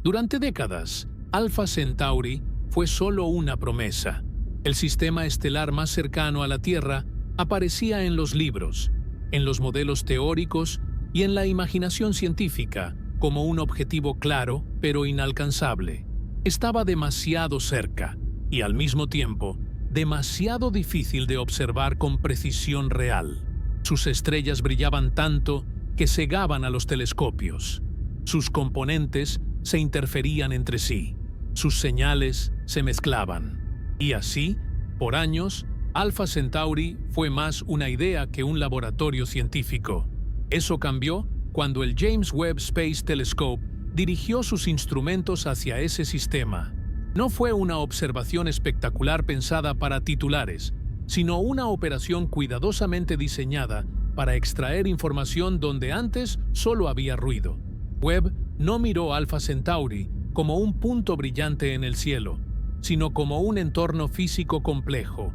Durante décadas, Alpha Centauri fue solo una promesa. El sistema estelar más cercano a la Tierra aparecía en los libros, en los modelos teóricos y en la imaginación científica como un objetivo claro pero inalcanzable. Estaba demasiado cerca y al mismo tiempo demasiado difícil de observar con precisión real. Sus estrellas brillaban tanto que cegaban a los telescopios. Sus componentes se interferían entre sí. Sus señales se mezclaban. Y así, por años, Alpha Centauri fue más una idea que un laboratorio científico. Eso cambió cuando el James Webb Space Telescope dirigió sus instrumentos hacia ese sistema. No fue una observación espectacular pensada para titulares, sino una operación cuidadosamente diseñada para extraer información donde antes solo había ruido. Webb no miró Alpha Centauri como un punto brillante en el cielo, sino como un entorno físico complejo,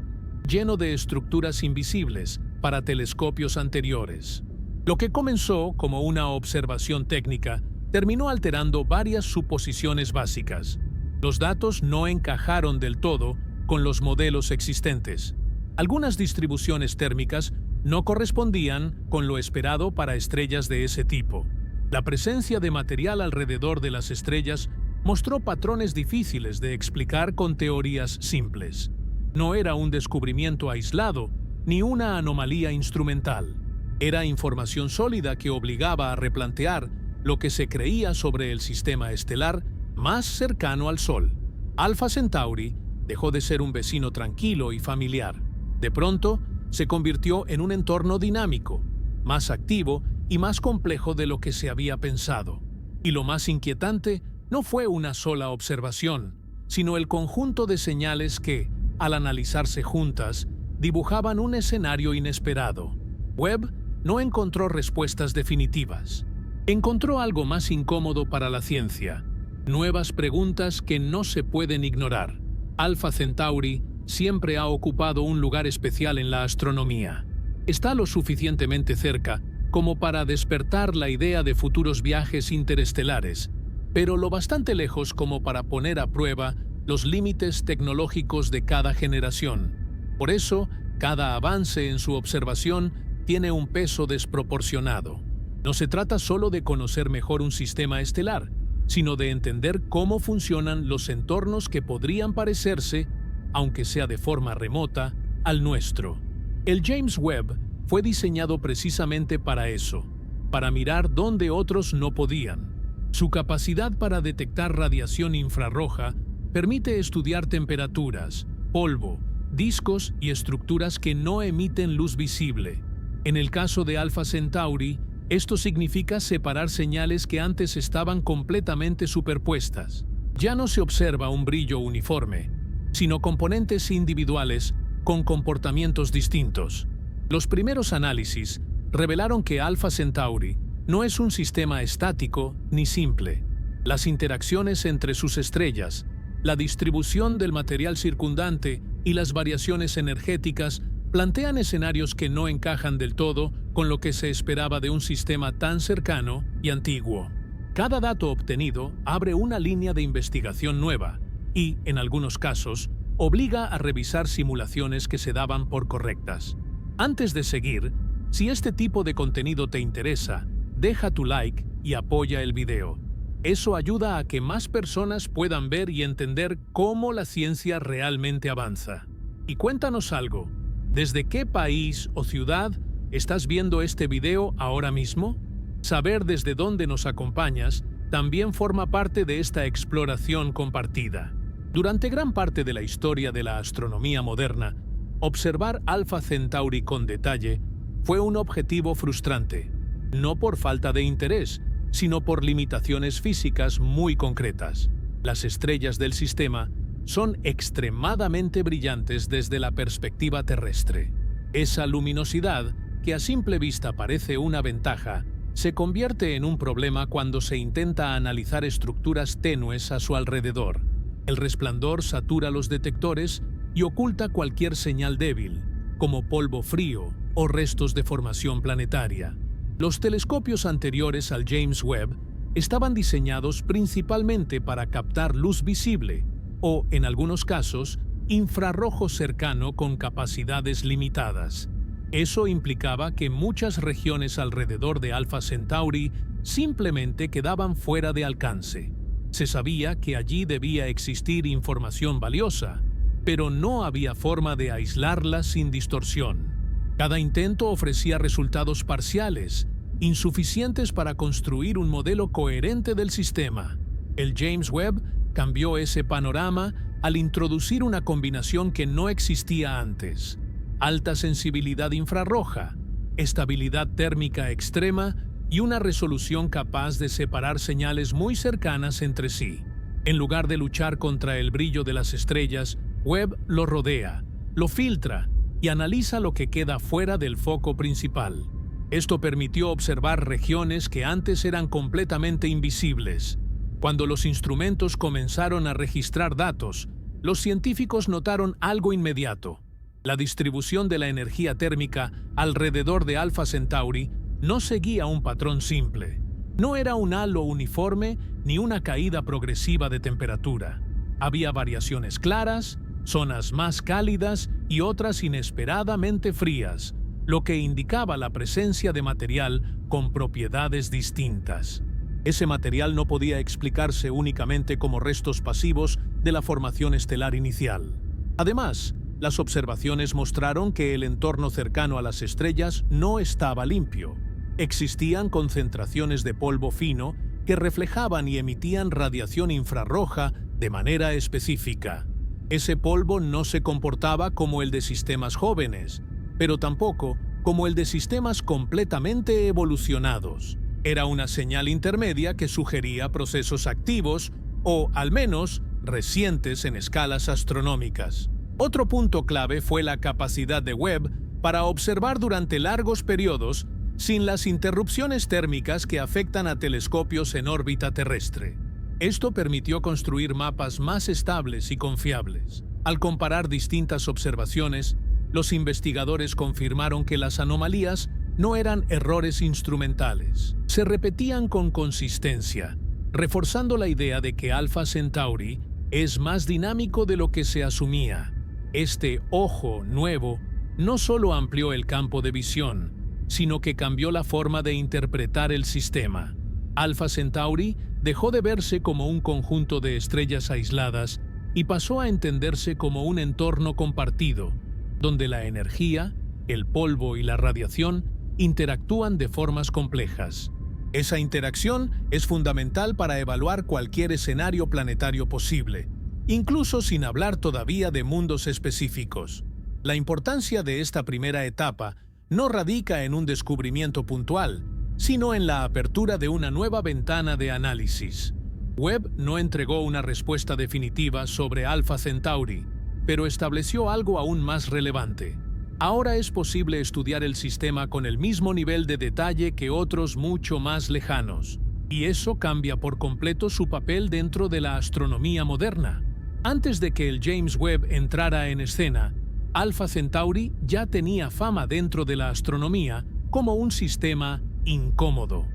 lleno de estructuras invisibles para telescopios anteriores. Lo que comenzó como una observación técnica terminó alterando varias suposiciones básicas. Los datos no encajaron del todo con los modelos existentes. Algunas distribuciones térmicas no correspondían con lo esperado para estrellas de ese tipo. La presencia de material alrededor de las estrellas mostró patrones difíciles de explicar con teorías simples. No era un descubrimiento aislado ni una anomalía instrumental. Era información sólida que obligaba a replantear lo que se creía sobre el sistema estelar más cercano al Sol. Alpha Centauri dejó de ser un vecino tranquilo y familiar. De pronto, se convirtió en un entorno dinámico, más activo y más complejo de lo que se había pensado. Y lo más inquietante no fue una sola observación, sino el conjunto de señales que, al analizarse juntas, dibujaban un escenario inesperado. Webb no encontró respuestas definitivas. Encontró algo más incómodo para la ciencia: nuevas preguntas que no se pueden ignorar. Alpha Centauri siempre ha ocupado un lugar especial en la astronomía. Está lo suficientemente cerca como para despertar la idea de futuros viajes interestelares, pero lo bastante lejos como para poner a prueba los límites tecnológicos de cada generación. Por eso, cada avance en su observación tiene un peso desproporcionado. No se trata solo de conocer mejor un sistema estelar, sino de entender cómo funcionan los entornos que podrían parecerse, aunque sea de forma remota, al nuestro. El James Webb fue diseñado precisamente para eso, para mirar donde otros no podían. Su capacidad para detectar radiación infrarroja permite estudiar temperaturas, polvo, discos y estructuras que no emiten luz visible. En el caso de Alpha Centauri, esto significa separar señales que antes estaban completamente superpuestas. Ya no se observa un brillo uniforme, sino componentes individuales con comportamientos distintos. Los primeros análisis revelaron que Alpha Centauri no es un sistema estático ni simple. Las interacciones entre sus estrellas, la distribución del material circundante y las variaciones energéticas plantean escenarios que no encajan del todo con lo que se esperaba de un sistema tan cercano y antiguo. Cada dato obtenido abre una línea de investigación nueva y, en algunos casos, obliga a revisar simulaciones que se daban por correctas. Antes de seguir, si este tipo de contenido te interesa, deja tu like y apoya el video. Eso ayuda a que más personas puedan ver y entender cómo la ciencia realmente avanza. Y cuéntanos algo, ¿desde qué país o ciudad estás viendo este video ahora mismo? Saber desde dónde nos acompañas también forma parte de esta exploración compartida. Durante gran parte de la historia de la astronomía moderna, observar Alpha Centauri con detalle fue un objetivo frustrante, no por falta de interés, sino por limitaciones físicas muy concretas. Las estrellas del sistema son extremadamente brillantes desde la perspectiva terrestre. Esa luminosidad, que a simple vista parece una ventaja, se convierte en un problema cuando se intenta analizar estructuras tenues a su alrededor. El resplandor satura los detectores y oculta cualquier señal débil, como polvo frío o restos de formación planetaria. Los telescopios anteriores al James Webb estaban diseñados principalmente para captar luz visible o, en algunos casos, infrarrojo cercano con capacidades limitadas. Eso implicaba que muchas regiones alrededor de Alpha Centauri simplemente quedaban fuera de alcance. Se sabía que allí debía existir información valiosa, pero no había forma de aislarla sin distorsión. Cada intento ofrecía resultados parciales, insuficientes para construir un modelo coherente del sistema. El James Webb cambió ese panorama al introducir una combinación que no existía antes: alta sensibilidad infrarroja, estabilidad térmica extrema y una resolución capaz de separar señales muy cercanas entre sí. En lugar de luchar contra el brillo de las estrellas, Webb lo rodea, lo filtra y analiza lo que queda fuera del foco principal. Esto permitió observar regiones que antes eran completamente invisibles. Cuando los instrumentos comenzaron a registrar datos, los científicos notaron algo inmediato. La distribución de la energía térmica alrededor de Alpha Centauri no seguía un patrón simple. No era un halo uniforme ni una caída progresiva de temperatura. Había variaciones claras, zonas más cálidas y otras inesperadamente frías, lo que indicaba la presencia de material con propiedades distintas. Ese material no podía explicarse únicamente como restos pasivos de la formación estelar inicial. Además, las observaciones mostraron que el entorno cercano a las estrellas no estaba limpio. Existían concentraciones de polvo fino que reflejaban y emitían radiación infrarroja de manera específica. Ese polvo no se comportaba como el de sistemas jóvenes, pero tampoco como el de sistemas completamente evolucionados. Era una señal intermedia que sugería procesos activos o, al menos, recientes en escalas astronómicas. Otro punto clave fue la capacidad de Webb para observar durante largos periodos sin las interrupciones térmicas que afectan a telescopios en órbita terrestre. Esto permitió construir mapas más estables y confiables. Al comparar distintas observaciones, los investigadores confirmaron que las anomalías no eran errores instrumentales. Se repetían con consistencia, reforzando la idea de que Alpha Centauri es más dinámico de lo que se asumía. Este ojo nuevo no solo amplió el campo de visión, sino que cambió la forma de interpretar el sistema. Alpha Centauri dejó de verse como un conjunto de estrellas aisladas y pasó a entenderse como un entorno compartido, donde la energía, el polvo y la radiación interactúan de formas complejas. Esa interacción es fundamental para evaluar cualquier escenario planetario posible, incluso sin hablar todavía de mundos específicos. La importancia de esta primera etapa no radica en un descubrimiento puntual, sino en la apertura de una nueva ventana de análisis. Webb no entregó una respuesta definitiva sobre Alpha Centauri, pero estableció algo aún más relevante. Ahora es posible estudiar el sistema con el mismo nivel de detalle que otros mucho más lejanos, y eso cambia por completo su papel dentro de la astronomía moderna. Antes de que el James Webb entrara en escena, Alpha Centauri ya tenía fama dentro de la astronomía como un sistema incómodo.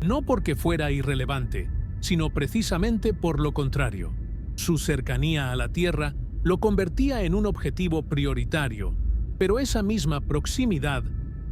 No porque fuera irrelevante, sino precisamente por lo contrario. Su cercanía a la Tierra lo convertía en un objetivo prioritario, pero esa misma proximidad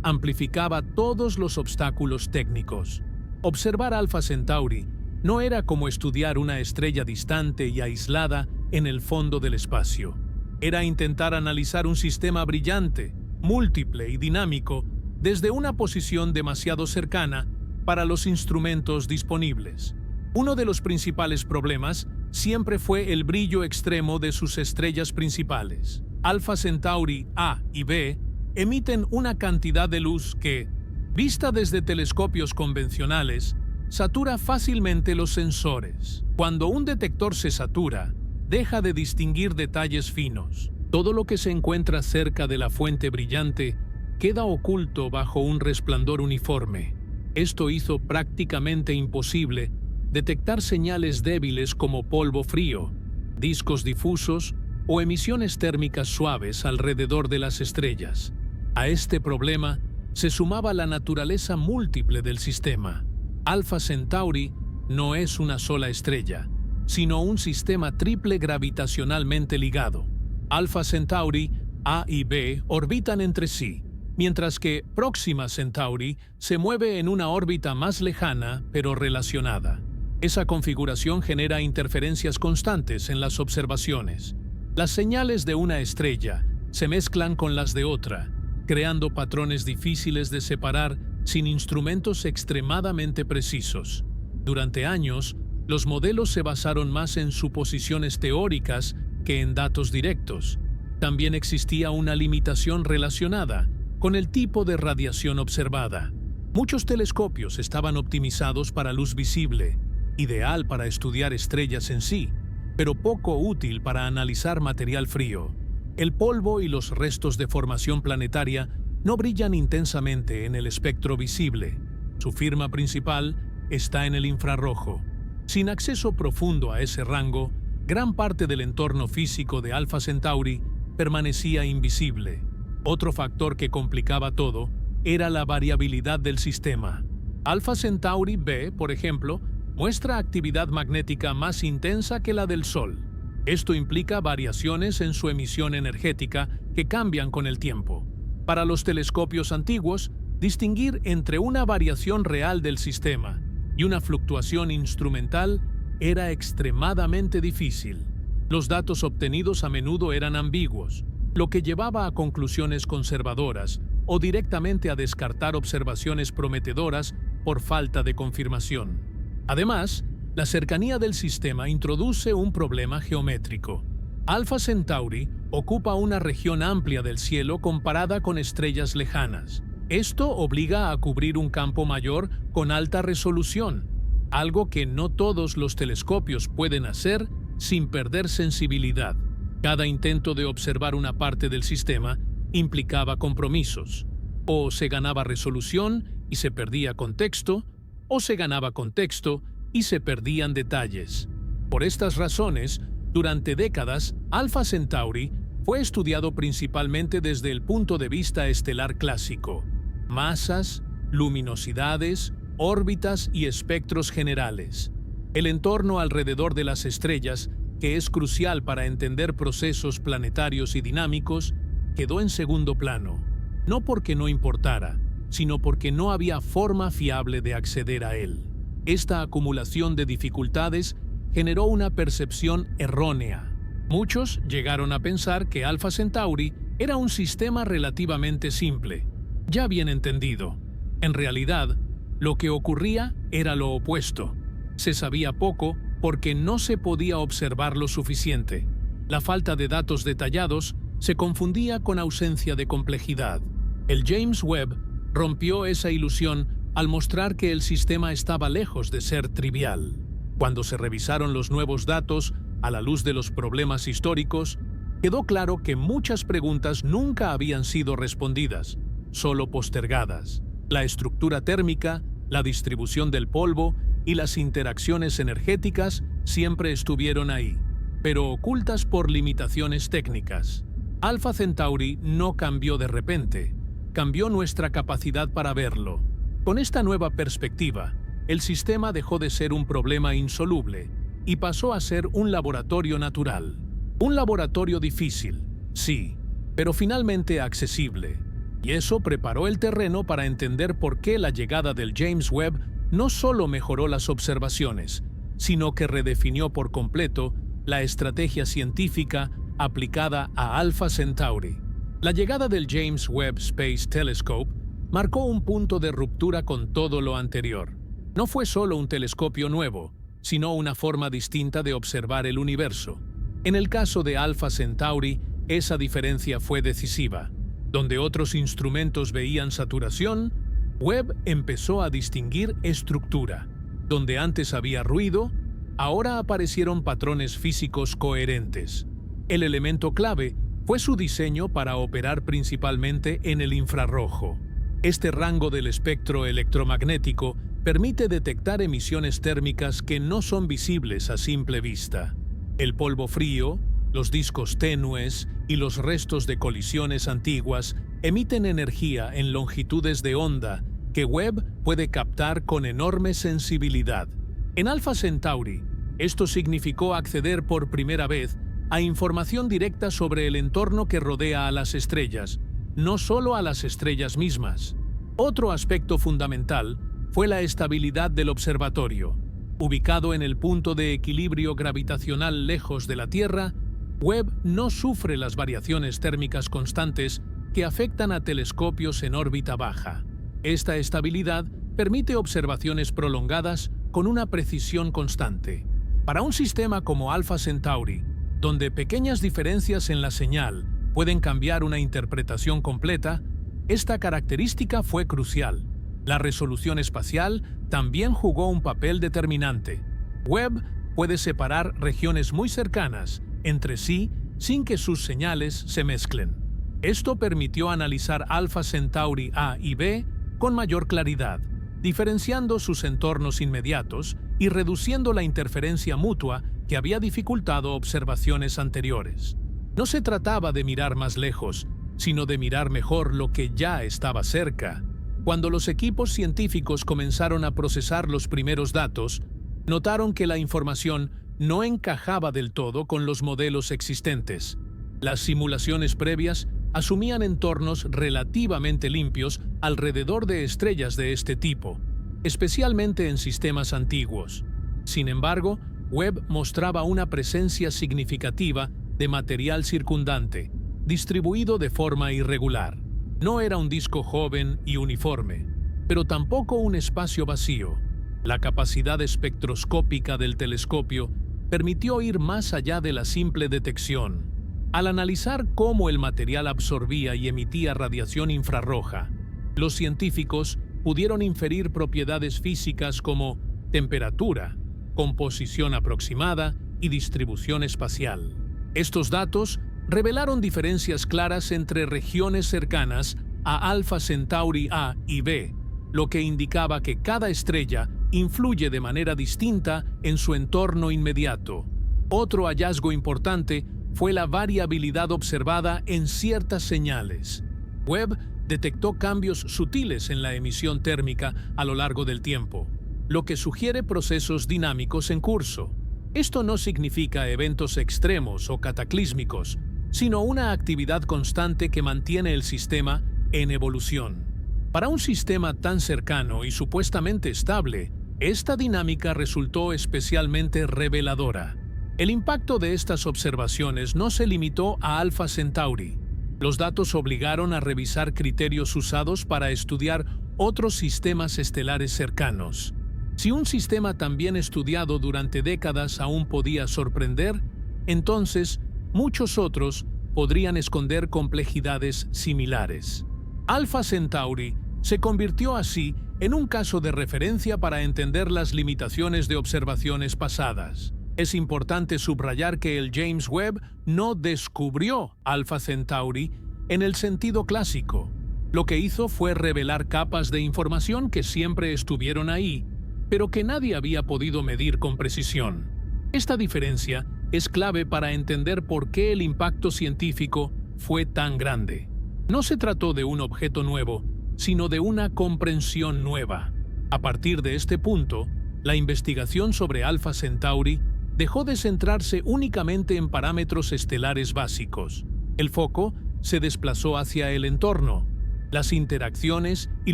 amplificaba todos los obstáculos técnicos. Observar Alpha Centauri no era como estudiar una estrella distante y aislada en el fondo del espacio. Era intentar analizar un sistema brillante, múltiple y dinámico desde una posición demasiado cercana para los instrumentos disponibles. Uno de los principales problemas siempre fue el brillo extremo de sus estrellas principales. Alpha Centauri A y B emiten una cantidad de luz que, vista desde telescopios convencionales, satura fácilmente los sensores. Cuando un detector se satura, deja de distinguir detalles finos. Todo lo que se encuentra cerca de la fuente brillante queda oculto bajo un resplandor uniforme. Esto hizo prácticamente imposible detectar señales débiles como polvo frío, discos difusos o emisiones térmicas suaves alrededor de las estrellas. A este problema se sumaba la naturaleza múltiple del sistema. Alpha Centauri no es una sola estrella, sino un sistema triple gravitacionalmente ligado. Alpha Centauri, A y B orbitan entre sí, mientras que Próxima Centauri se mueve en una órbita más lejana pero relacionada. Esa configuración genera interferencias constantes en las observaciones. Las señales de una estrella se mezclan con las de otra, creando patrones difíciles de separar sin instrumentos extremadamente precisos. Durante años, los modelos se basaron más en suposiciones teóricas que en datos directos. También existía una limitación relacionada con el tipo de radiación observada. Muchos telescopios estaban optimizados para luz visible, ideal para estudiar estrellas en sí, pero poco útil para analizar material frío. El polvo y los restos de formación planetaria no brillan intensamente en el espectro visible. Su firma principal está en el infrarrojo. Sin acceso profundo a ese rango, gran parte del entorno físico de Alpha Centauri permanecía invisible. Otro factor que complicaba todo era la variabilidad del sistema. Alpha Centauri B, por ejemplo, muestra actividad magnética más intensa que la del Sol. Esto implica variaciones en su emisión energética que cambian con el tiempo. Para los telescopios antiguos, distinguir entre una variación real del sistema y una fluctuación instrumental era extremadamente difícil. Los datos obtenidos a menudo eran ambiguos, lo que llevaba a conclusiones conservadoras o directamente a descartar observaciones prometedoras por falta de confirmación. Además, la cercanía del sistema introduce un problema geométrico. Alpha Centauri ocupa una región amplia del cielo comparada con estrellas lejanas. Esto obliga a cubrir un campo mayor con alta resolución, algo que no todos los telescopios pueden hacer sin perder sensibilidad. Cada intento de observar una parte del sistema implicaba compromisos. O se ganaba resolución y se perdía contexto, o se ganaba contexto y se perdían detalles. Por estas razones, durante décadas, Alpha Centauri fue estudiado principalmente desde el punto de vista estelar clásico: masas, luminosidades, órbitas y espectros generales. El entorno alrededor de las estrellas, que es crucial para entender procesos planetarios y dinámicos, quedó en segundo plano, no porque no importara, sino porque no había forma fiable de acceder a él. Esta acumulación de dificultades generó una percepción errónea. Muchos llegaron a pensar que Alpha Centauri era un sistema relativamente simple, ya bien entendido. En realidad, lo que ocurría era lo opuesto. Se sabía poco porque no se podía observar lo suficiente. La falta de datos detallados se confundía con ausencia de complejidad. El James Webb rompió esa ilusión al mostrar que el sistema estaba lejos de ser trivial. Cuando se revisaron los nuevos datos a la luz de los problemas históricos, quedó claro que muchas preguntas nunca habían sido respondidas, solo postergadas. La estructura térmica, la distribución del polvo y las interacciones energéticas siempre estuvieron ahí, pero ocultas por limitaciones técnicas. Alpha Centauri no cambió de repente, cambió nuestra capacidad para verlo. Con esta nueva perspectiva, el sistema dejó de ser un problema insoluble y pasó a ser un laboratorio natural. Un laboratorio difícil, sí, pero finalmente accesible. Y eso preparó el terreno para entender por qué la llegada del James Webb no solo mejoró las observaciones, sino que redefinió por completo la estrategia científica aplicada a Alpha Centauri. La llegada del James Webb Space Telescope marcó un punto de ruptura con todo lo anterior. No fue solo un telescopio nuevo, sino una forma distinta de observar el universo. En el caso de Alpha Centauri, esa diferencia fue decisiva. Donde otros instrumentos veían saturación, Webb empezó a distinguir estructura. Donde antes había ruido, ahora aparecieron patrones físicos coherentes. El elemento clave fue su diseño para operar principalmente en el infrarrojo. Este rango del espectro electromagnético permite detectar emisiones térmicas que no son visibles a simple vista. El polvo frío, los discos tenues y los restos de colisiones antiguas emiten energía en longitudes de onda que Webb puede captar con enorme sensibilidad. En Alpha Centauri, esto significó acceder por primera vez a información directa sobre el entorno que rodea a las estrellas, no solo a las estrellas mismas. Otro aspecto fundamental fue la estabilidad del observatorio. Ubicado en el punto de equilibrio gravitacional lejos de la Tierra, Webb no sufre las variaciones térmicas constantes que afectan a telescopios en órbita baja. Esta estabilidad permite observaciones prolongadas con una precisión constante. Para un sistema como Alpha Centauri, donde pequeñas diferencias en la señal pueden cambiar una interpretación completa, esta característica fue crucial. La resolución espacial también jugó un papel determinante. Webb puede separar regiones muy cercanas entre sí sin que sus señales se mezclen. Esto permitió analizar Alpha Centauri A y B con mayor claridad, diferenciando sus entornos inmediatos y reduciendo la interferencia mutua que había dificultado observaciones anteriores. No se trataba de mirar más lejos, sino de mirar mejor lo que ya estaba cerca. Cuando los equipos científicos comenzaron a procesar los primeros datos, notaron que la información no encajaba del todo con los modelos existentes. Las simulaciones previas asumían entornos relativamente limpios alrededor de estrellas de este tipo, especialmente en sistemas antiguos. Sin embargo, Webb mostraba una presencia significativa de material circundante, distribuido de forma irregular. No era un disco joven y uniforme, pero tampoco un espacio vacío. La capacidad espectroscópica del telescopio permitió ir más allá de la simple detección. Al analizar cómo el material absorbía y emitía radiación infrarroja, los científicos pudieron inferir propiedades físicas como temperatura, composición aproximada y distribución espacial. Estos datos revelaron diferencias claras entre regiones cercanas a Alpha Centauri A y B, lo que indicaba que cada estrella influye de manera distinta en su entorno inmediato. Otro hallazgo importante fue la variabilidad observada en ciertas señales. Webb detectó cambios sutiles en la emisión térmica a lo largo del tiempo, lo que sugiere procesos dinámicos en curso. Esto no significa eventos extremos o cataclísmicos, sino una actividad constante que mantiene el sistema en evolución. Para un sistema tan cercano y supuestamente estable, esta dinámica resultó especialmente reveladora. El impacto de estas observaciones no se limitó a Alpha Centauri. Los datos obligaron a revisar criterios usados para estudiar otros sistemas estelares cercanos. Si un sistema tan bien estudiado durante décadas aún podía sorprender, entonces muchos otros podrían esconder complejidades similares. Alpha Centauri se convirtió así en un caso de referencia para entender las limitaciones de observaciones pasadas. Es importante subrayar que el James Webb no descubrió Alpha Centauri en el sentido clásico. Lo que hizo fue revelar capas de información que siempre estuvieron ahí, pero que nadie había podido medir con precisión. Esta diferencia es clave para entender por qué el impacto científico fue tan grande. No se trató de un objeto nuevo, sino de una comprensión nueva. A partir de este punto, la investigación sobre Alpha Centauri dejó de centrarse únicamente en parámetros estelares básicos. El foco se desplazó hacia el entorno, las interacciones y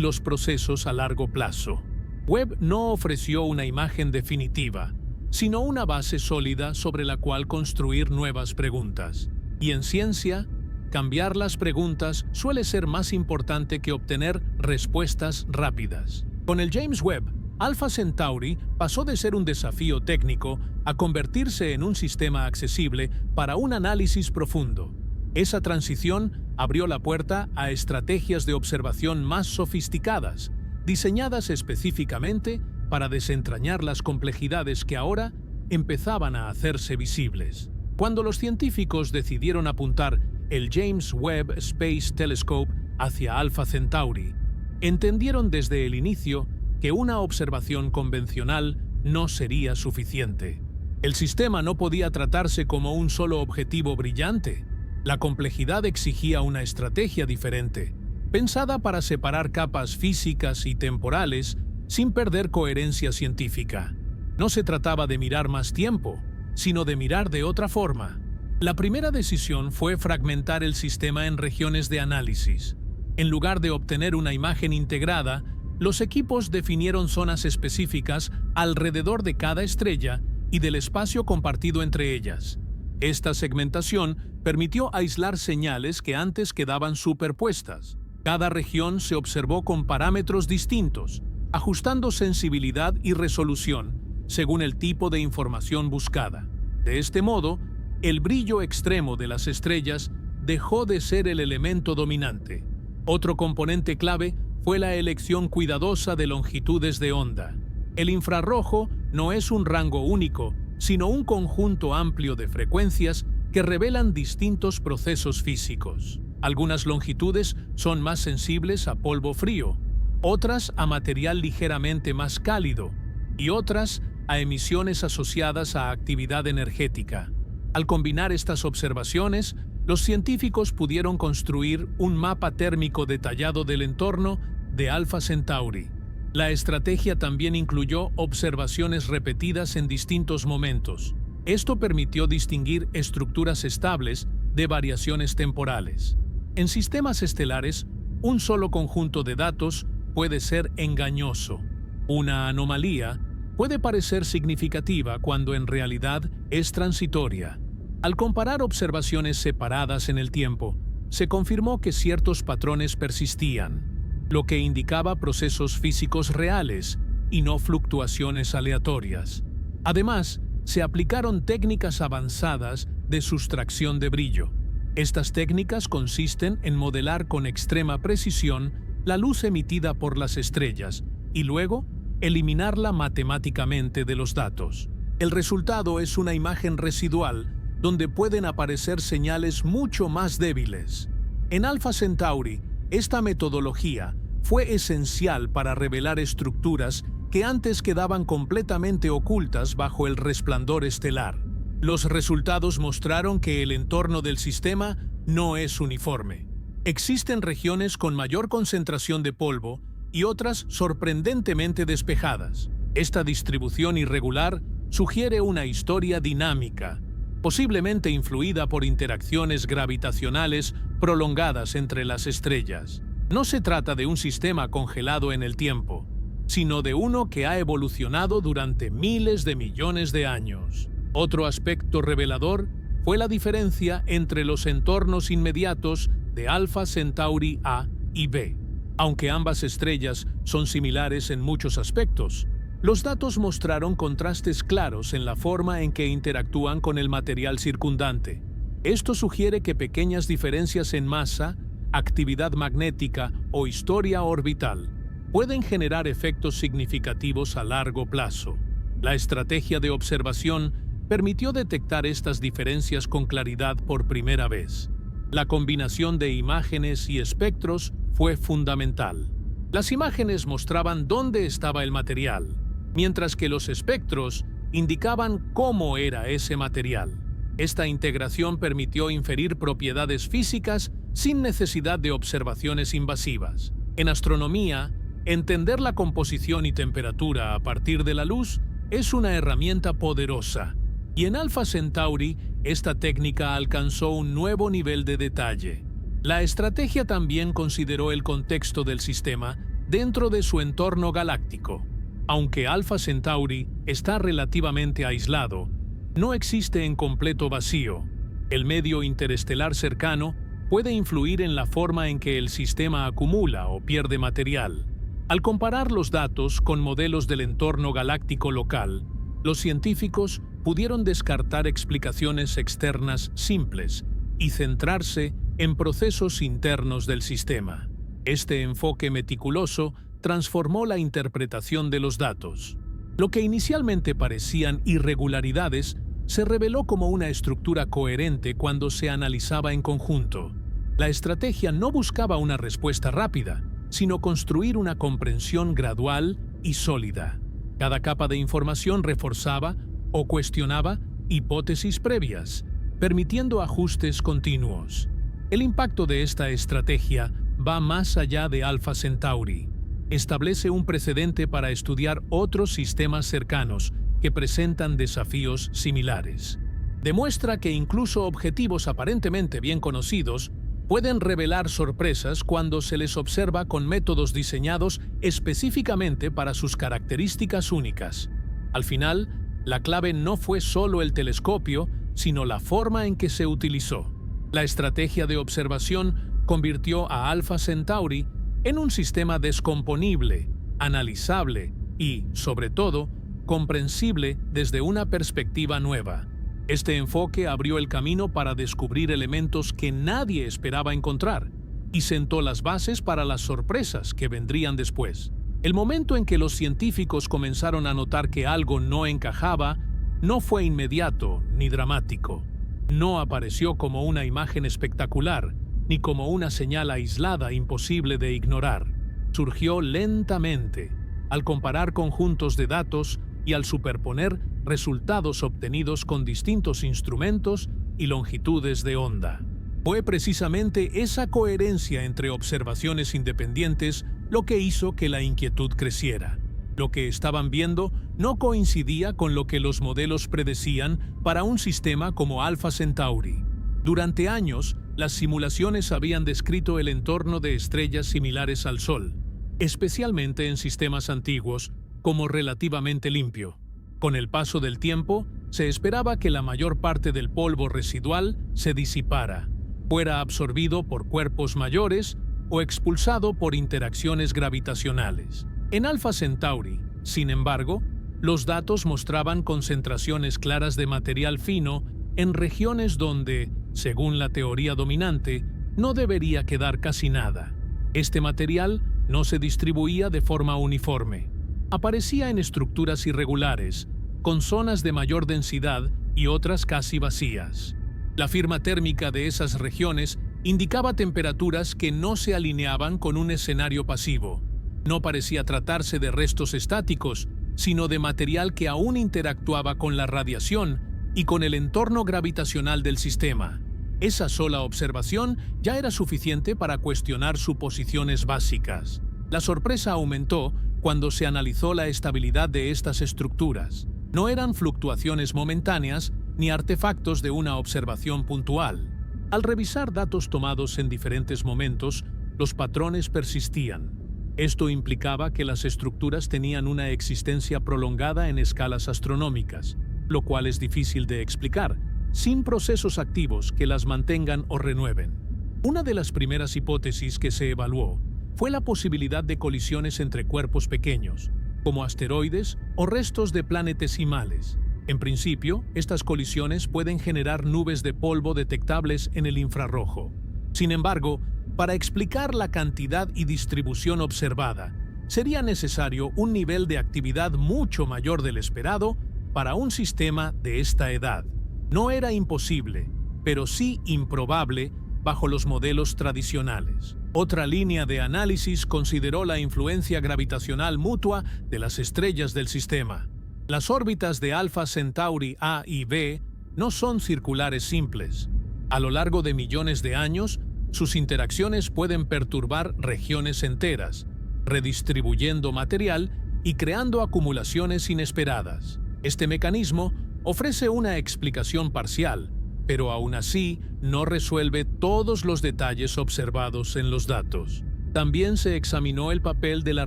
los procesos a largo plazo. Webb no ofreció una imagen definitiva, sino una base sólida sobre la cual construir nuevas preguntas. Y en ciencia, cambiar las preguntas suele ser más importante que obtener respuestas rápidas. Con el James Webb, Alpha Centauri pasó de ser un desafío técnico a convertirse en un sistema accesible para un análisis profundo. Esa transición abrió la puerta a estrategias de observación más sofisticadas, diseñadas específicamente para desentrañar las complejidades que ahora empezaban a hacerse visibles. Cuando los científicos decidieron apuntar el James Webb Space Telescope hacia Alpha Centauri, entendieron desde el inicio que una observación convencional no sería suficiente. El sistema no podía tratarse como un solo objetivo brillante. La complejidad exigía una estrategia diferente, pensada para separar capas físicas y temporales sin perder coherencia científica. No se trataba de mirar más tiempo, sino de mirar de otra forma. La primera decisión fue fragmentar el sistema en regiones de análisis. En lugar de obtener una imagen integrada, los equipos definieron zonas específicas alrededor de cada estrella y del espacio compartido entre ellas. Esta segmentación permitió aislar señales que antes quedaban superpuestas. Cada región se observó con parámetros distintos, ajustando sensibilidad y resolución según el tipo de información buscada. De este modo, el brillo extremo de las estrellas dejó de ser el elemento dominante. Otro componente clave fue la elección cuidadosa de longitudes de onda. El infrarrojo no es un rango único, sino un conjunto amplio de frecuencias que revelan distintos procesos físicos. Algunas longitudes son más sensibles a polvo frío, otras a material ligeramente más cálido y otras a emisiones asociadas a actividad energética. Al combinar estas observaciones, los científicos pudieron construir un mapa térmico detallado del entorno de Alpha Centauri. La estrategia también incluyó observaciones repetidas en distintos momentos. Esto permitió distinguir estructuras estables de variaciones temporales. En sistemas estelares, un solo conjunto de datos puede ser engañoso. Una anomalía puede parecer significativa cuando en realidad es transitoria. Al comparar observaciones separadas en el tiempo, se confirmó que ciertos patrones persistían, lo que indicaba procesos físicos reales y no fluctuaciones aleatorias. Además, se aplicaron técnicas avanzadas de sustracción de brillo. Estas técnicas consisten en modelar con extrema precisión la luz emitida por las estrellas y luego eliminarla matemáticamente de los datos. El resultado es una imagen residual donde pueden aparecer señales mucho más débiles. En Alpha Centauri, esta metodología fue esencial para revelar estructuras que antes quedaban completamente ocultas bajo el resplandor estelar. Los resultados mostraron que el entorno del sistema no es uniforme. Existen regiones con mayor concentración de polvo y otras sorprendentemente despejadas. Esta distribución irregular sugiere una historia dinámica, posiblemente influida por interacciones gravitacionales prolongadas entre las estrellas. No se trata de un sistema congelado en el tiempo, sino de uno que ha evolucionado durante miles de millones de años. Otro aspecto revelador fue la diferencia entre los entornos inmediatos de Alpha Centauri A y B. Aunque ambas estrellas son similares en muchos aspectos, los datos mostraron contrastes claros en la forma en que interactúan con el material circundante. Esto sugiere que pequeñas diferencias en masa, actividad magnética o historia orbital pueden generar efectos significativos a largo plazo. La estrategia de observación permitió detectar estas diferencias con claridad por primera vez. La combinación de imágenes y espectros fue fundamental. Las imágenes mostraban dónde estaba el material, mientras que los espectros indicaban cómo era ese material. Esta integración permitió inferir propiedades físicas sin necesidad de observaciones invasivas. En astronomía, entender la composición y temperatura a partir de la luz es una herramienta poderosa, y en Alpha Centauri esta técnica alcanzó un nuevo nivel de detalle. La estrategia también consideró el contexto del sistema dentro de su entorno galáctico. Aunque Alpha Centauri está relativamente aislado, no existe en completo vacío. El medio interestelar cercano puede influir en la forma en que el sistema acumula o pierde material. Al comparar los datos con modelos del entorno galáctico local, los científicos pudieron descartar explicaciones externas simples y centrarse en procesos internos del sistema. Este enfoque meticuloso transformó la interpretación de los datos. Lo que inicialmente parecían irregularidades se reveló como una estructura coherente cuando se analizaba en conjunto. La estrategia no buscaba una respuesta rápida, sino construir una comprensión gradual y sólida. Cada capa de información reforzaba o cuestionaba hipótesis previas, permitiendo ajustes continuos. El impacto de esta estrategia va más allá de Alpha Centauri. Establece un precedente para estudiar otros sistemas cercanos que presentan desafíos similares. Demuestra que incluso objetivos aparentemente bien conocidos pueden revelar sorpresas cuando se les observa con métodos diseñados específicamente para sus características únicas. Al final, la clave no fue solo el telescopio, sino la forma en que se utilizó. La estrategia de observación convirtió a Alpha Centauri en un sistema descomponible, analizable y, sobre todo, comprensible desde una perspectiva nueva. Este enfoque abrió el camino para descubrir elementos que nadie esperaba encontrar y sentó las bases para las sorpresas que vendrían después. El momento en que los científicos comenzaron a notar que algo no encajaba no fue inmediato ni dramático. No apareció como una imagen espectacular, ni como una señal aislada imposible de ignorar. Surgió lentamente, al comparar conjuntos de datos y al superponer resultados obtenidos con distintos instrumentos y longitudes de onda. Fue precisamente esa coherencia entre observaciones independientes lo que hizo que la inquietud creciera. Lo que estaban viendo no coincidía con lo que los modelos predecían para un sistema como Alpha Centauri. Durante años, las simulaciones habían descrito el entorno de estrellas similares al Sol, especialmente en sistemas antiguos, como relativamente limpio. Con el paso del tiempo, se esperaba que la mayor parte del polvo residual se disipara, fuera absorbido por cuerpos mayores o expulsado por interacciones gravitacionales. En Alpha Centauri, sin embargo, los datos mostraban concentraciones claras de material fino en regiones donde, según la teoría dominante, no debería quedar casi nada. Este material no se distribuía de forma uniforme. Aparecía en estructuras irregulares, con zonas de mayor densidad y otras casi vacías. La firma térmica de esas regiones indicaba temperaturas que no se alineaban con un escenario pasivo. No parecía tratarse de restos estáticos, sino de material que aún interactuaba con la radiación y con el entorno gravitacional del sistema. Esa sola observación ya era suficiente para cuestionar suposiciones básicas. La sorpresa aumentó cuando se analizó la estabilidad de estas estructuras. No eran fluctuaciones momentáneas ni artefactos de una observación puntual. Al revisar datos tomados en diferentes momentos, los patrones persistían. Esto implicaba que las estructuras tenían una existencia prolongada en escalas astronómicas, lo cual es difícil de explicar, sin procesos activos que las mantengan o renueven. Una de las primeras hipótesis que se evaluó fue la posibilidad de colisiones entre cuerpos pequeños, como asteroides o restos de planetesimales. En principio, estas colisiones pueden generar nubes de polvo detectables en el infrarrojo. Sin embargo, para explicar la cantidad y distribución observada, sería necesario un nivel de actividad mucho mayor del esperado para un sistema de esta edad. No era imposible, pero sí improbable bajo los modelos tradicionales. Otra línea de análisis consideró la influencia gravitacional mutua de las estrellas del sistema. Las órbitas de Alpha Centauri A y B no son circulares simples. A lo largo de millones de años, sus interacciones pueden perturbar regiones enteras, redistribuyendo material y creando acumulaciones inesperadas. Este mecanismo ofrece una explicación parcial, pero aún así no resuelve todos los detalles observados en los datos. También se examinó el papel de la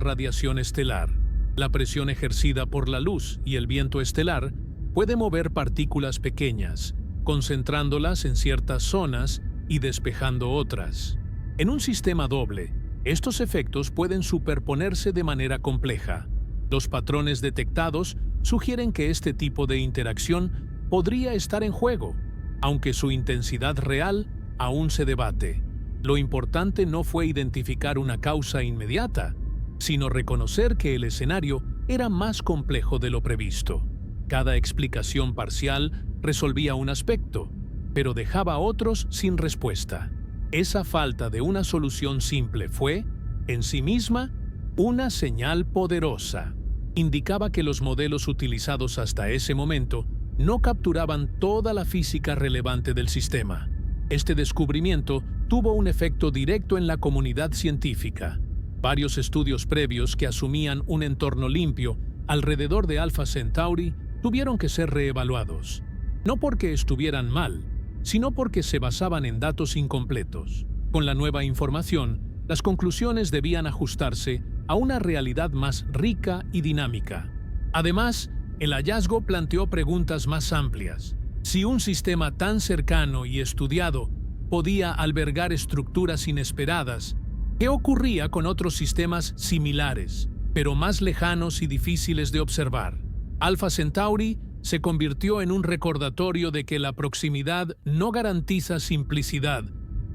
radiación estelar. La presión ejercida por la luz y el viento estelar puede mover partículas pequeñas, concentrándolas en ciertas zonas y despejando otras. En un sistema doble, estos efectos pueden superponerse de manera compleja. Los patrones detectados sugieren que este tipo de interacción podría estar en juego, aunque su intensidad real aún se debate. Lo importante no fue identificar una causa inmediata, sino reconocer que el escenario era más complejo de lo previsto. Cada explicación parcial resolvía un aspecto, pero dejaba otros sin respuesta. Esa falta de una solución simple fue, en sí misma, una señal poderosa. Indicaba que los modelos utilizados hasta ese momento no capturaban toda la física relevante del sistema. Este descubrimiento tuvo un efecto directo en la comunidad científica. Varios estudios previos que asumían un entorno limpio alrededor de Alpha Centauri tuvieron que ser reevaluados, no porque estuvieran mal, sino porque se basaban en datos incompletos. Con la nueva información, las conclusiones debían ajustarse a una realidad más rica y dinámica. Además, el hallazgo planteó preguntas más amplias. Si un sistema tan cercano y estudiado podía albergar estructuras inesperadas, ¿qué ocurría con otros sistemas similares, pero más lejanos y difíciles de observar? Alpha Centauri se convirtió en un recordatorio de que la proximidad no garantiza simplicidad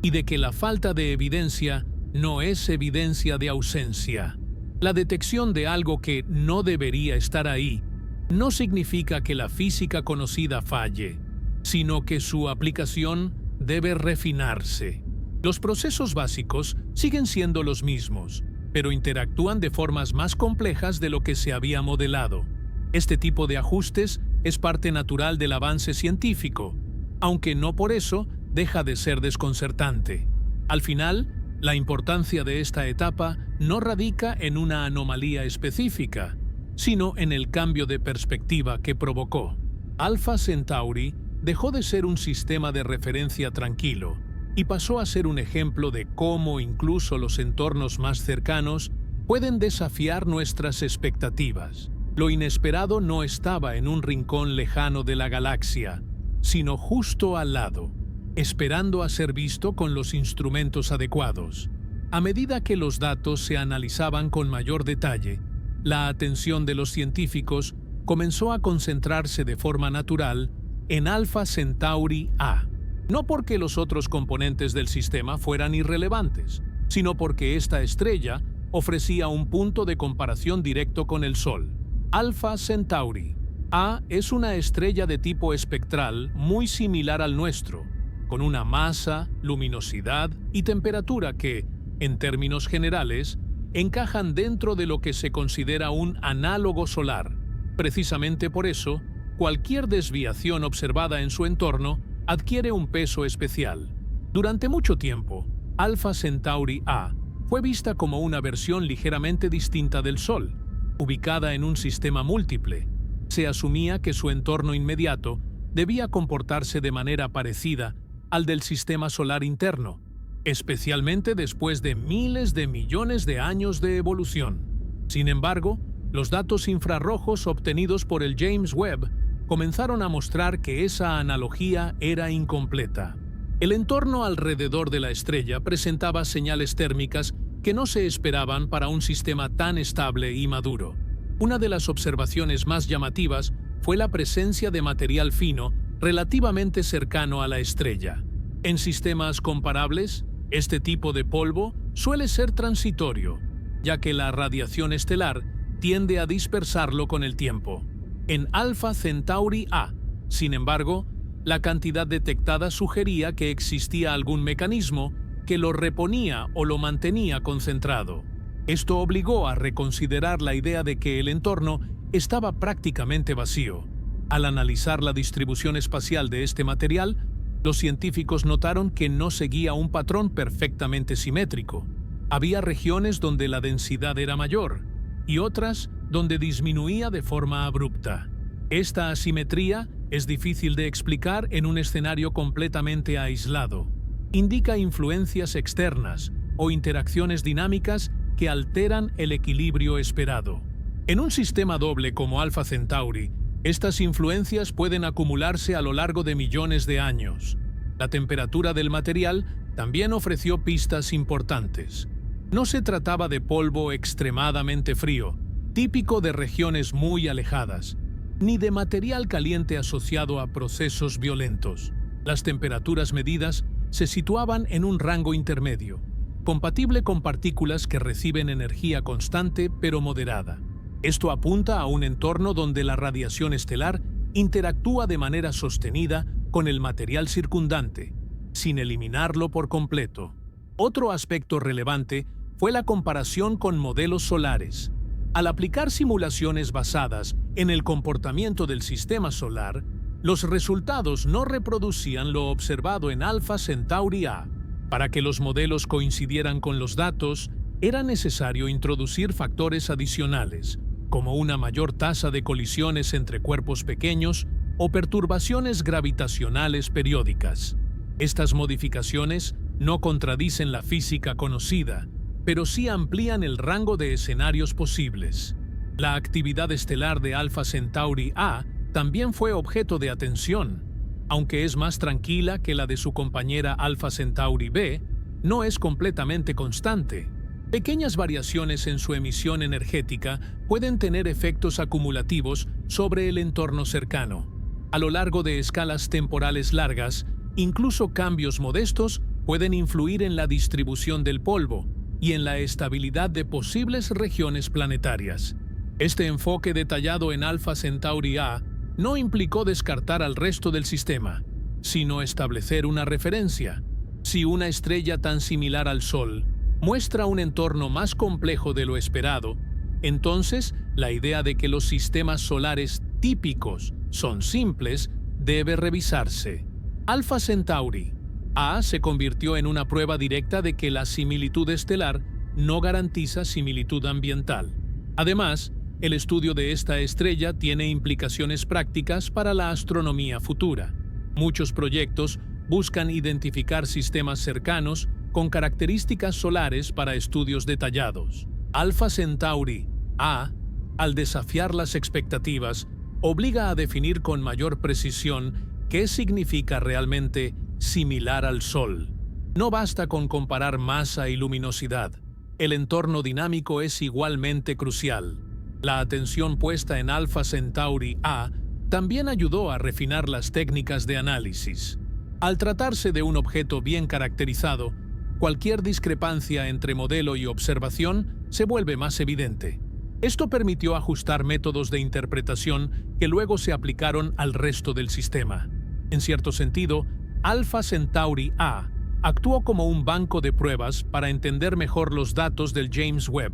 y de que la falta de evidencia no es evidencia de ausencia. La detección de algo que no debería estar ahí no significa que la física conocida falle, sino que su aplicación debe refinarse. Los procesos básicos siguen siendo los mismos, pero interactúan de formas más complejas de lo que se había modelado. Este tipo de ajustes es parte natural del avance científico, aunque no por eso deja de ser desconcertante. Al final, la importancia de esta etapa no radica en una anomalía específica, sino en el cambio de perspectiva que provocó. Alpha Centauri dejó de ser un sistema de referencia tranquilo y pasó a ser un ejemplo de cómo incluso los entornos más cercanos pueden desafiar nuestras expectativas. Lo inesperado no estaba en un rincón lejano de la galaxia, sino justo al lado, esperando a ser visto con los instrumentos adecuados. A medida que los datos se analizaban con mayor detalle, la atención de los científicos comenzó a concentrarse de forma natural en Alpha Centauri A. No porque los otros componentes del sistema fueran irrelevantes, sino porque esta estrella ofrecía un punto de comparación directo con el Sol. Alpha Centauri A es una estrella de tipo espectral muy similar al nuestro, con una masa, luminosidad y temperatura que, en términos generales, encajan dentro de lo que se considera un análogo solar. Precisamente por eso, cualquier desviación observada en su entorno adquiere un peso especial. Durante mucho tiempo, Alpha Centauri A fue vista como una versión ligeramente distinta del Sol, ubicada en un sistema múltiple. Se asumía que su entorno inmediato debía comportarse de manera parecida al del sistema solar interno, especialmente después de miles de millones de años de evolución. Sin embargo, los datos infrarrojos obtenidos por el James Webb comenzaron a mostrar que esa analogía era incompleta. El entorno alrededor de la estrella presentaba señales térmicas que no se esperaban para un sistema tan estable y maduro. Una de las observaciones más llamativas fue la presencia de material fino relativamente cercano a la estrella. En sistemas comparables, este tipo de polvo suele ser transitorio, ya que la radiación estelar tiende a dispersarlo con el tiempo. En Alpha Centauri A, sin embargo, la cantidad detectada sugería que existía algún mecanismo que lo reponía o lo mantenía concentrado. Esto obligó a reconsiderar la idea de que el entorno estaba prácticamente vacío. Al analizar la distribución espacial de este material, los científicos notaron que no seguía un patrón perfectamente simétrico. Había regiones donde la densidad era mayor y otras donde disminuía de forma abrupta. Esta asimetría es difícil de explicar en un escenario completamente aislado. Indica influencias externas o interacciones dinámicas que alteran el equilibrio esperado. En un sistema doble como Alpha Centauri, estas influencias pueden acumularse a lo largo de millones de años. La temperatura del material también ofreció pistas importantes. No se trataba de polvo extremadamente frío, típico de regiones muy alejadas, ni de material caliente asociado a procesos violentos. Las temperaturas medidas se situaban en un rango intermedio, compatible con partículas que reciben energía constante pero moderada. Esto apunta a un entorno donde la radiación estelar interactúa de manera sostenida con el material circundante, sin eliminarlo por completo. Otro aspecto relevante fue la comparación con modelos solares. Al aplicar simulaciones basadas en el comportamiento del sistema solar, los resultados no reproducían lo observado en Alpha Centauri A. Para que los modelos coincidieran con los datos, era necesario introducir factores adicionales, como una mayor tasa de colisiones entre cuerpos pequeños o perturbaciones gravitacionales periódicas. Estas modificaciones no contradicen la física conocida, pero sí amplían el rango de escenarios posibles. La actividad estelar de Alpha Centauri A también fue objeto de atención. Aunque es más tranquila que la de su compañera Alpha Centauri B, no es completamente constante. Pequeñas variaciones en su emisión energética pueden tener efectos acumulativos sobre el entorno cercano. A lo largo de escalas temporales largas, incluso cambios modestos pueden influir en la distribución del polvo y en la estabilidad de posibles regiones planetarias. Este enfoque detallado en Alpha Centauri A no implicó descartar al resto del sistema, sino establecer una referencia. Si una estrella tan similar al Sol muestra un entorno más complejo de lo esperado, entonces la idea de que los sistemas solares típicos son simples debe revisarse. Alpha Centauri A se convirtió en una prueba directa de que la similitud estelar no garantiza similitud ambiental. Además, el estudio de esta estrella tiene implicaciones prácticas para la astronomía futura. Muchos proyectos buscan identificar sistemas cercanos con características solares para estudios detallados. Alpha Centauri A, al desafiar las expectativas, obliga a definir con mayor precisión qué significa realmente similar al Sol. No basta con comparar masa y luminosidad. El entorno dinámico es igualmente crucial. La atención puesta en Alpha Centauri A también ayudó a refinar las técnicas de análisis. Al tratarse de un objeto bien caracterizado, cualquier discrepancia entre modelo y observación se vuelve más evidente. Esto permitió ajustar métodos de interpretación que luego se aplicaron al resto del sistema. En cierto sentido, Alpha Centauri A actuó como un banco de pruebas para entender mejor los datos del James Webb.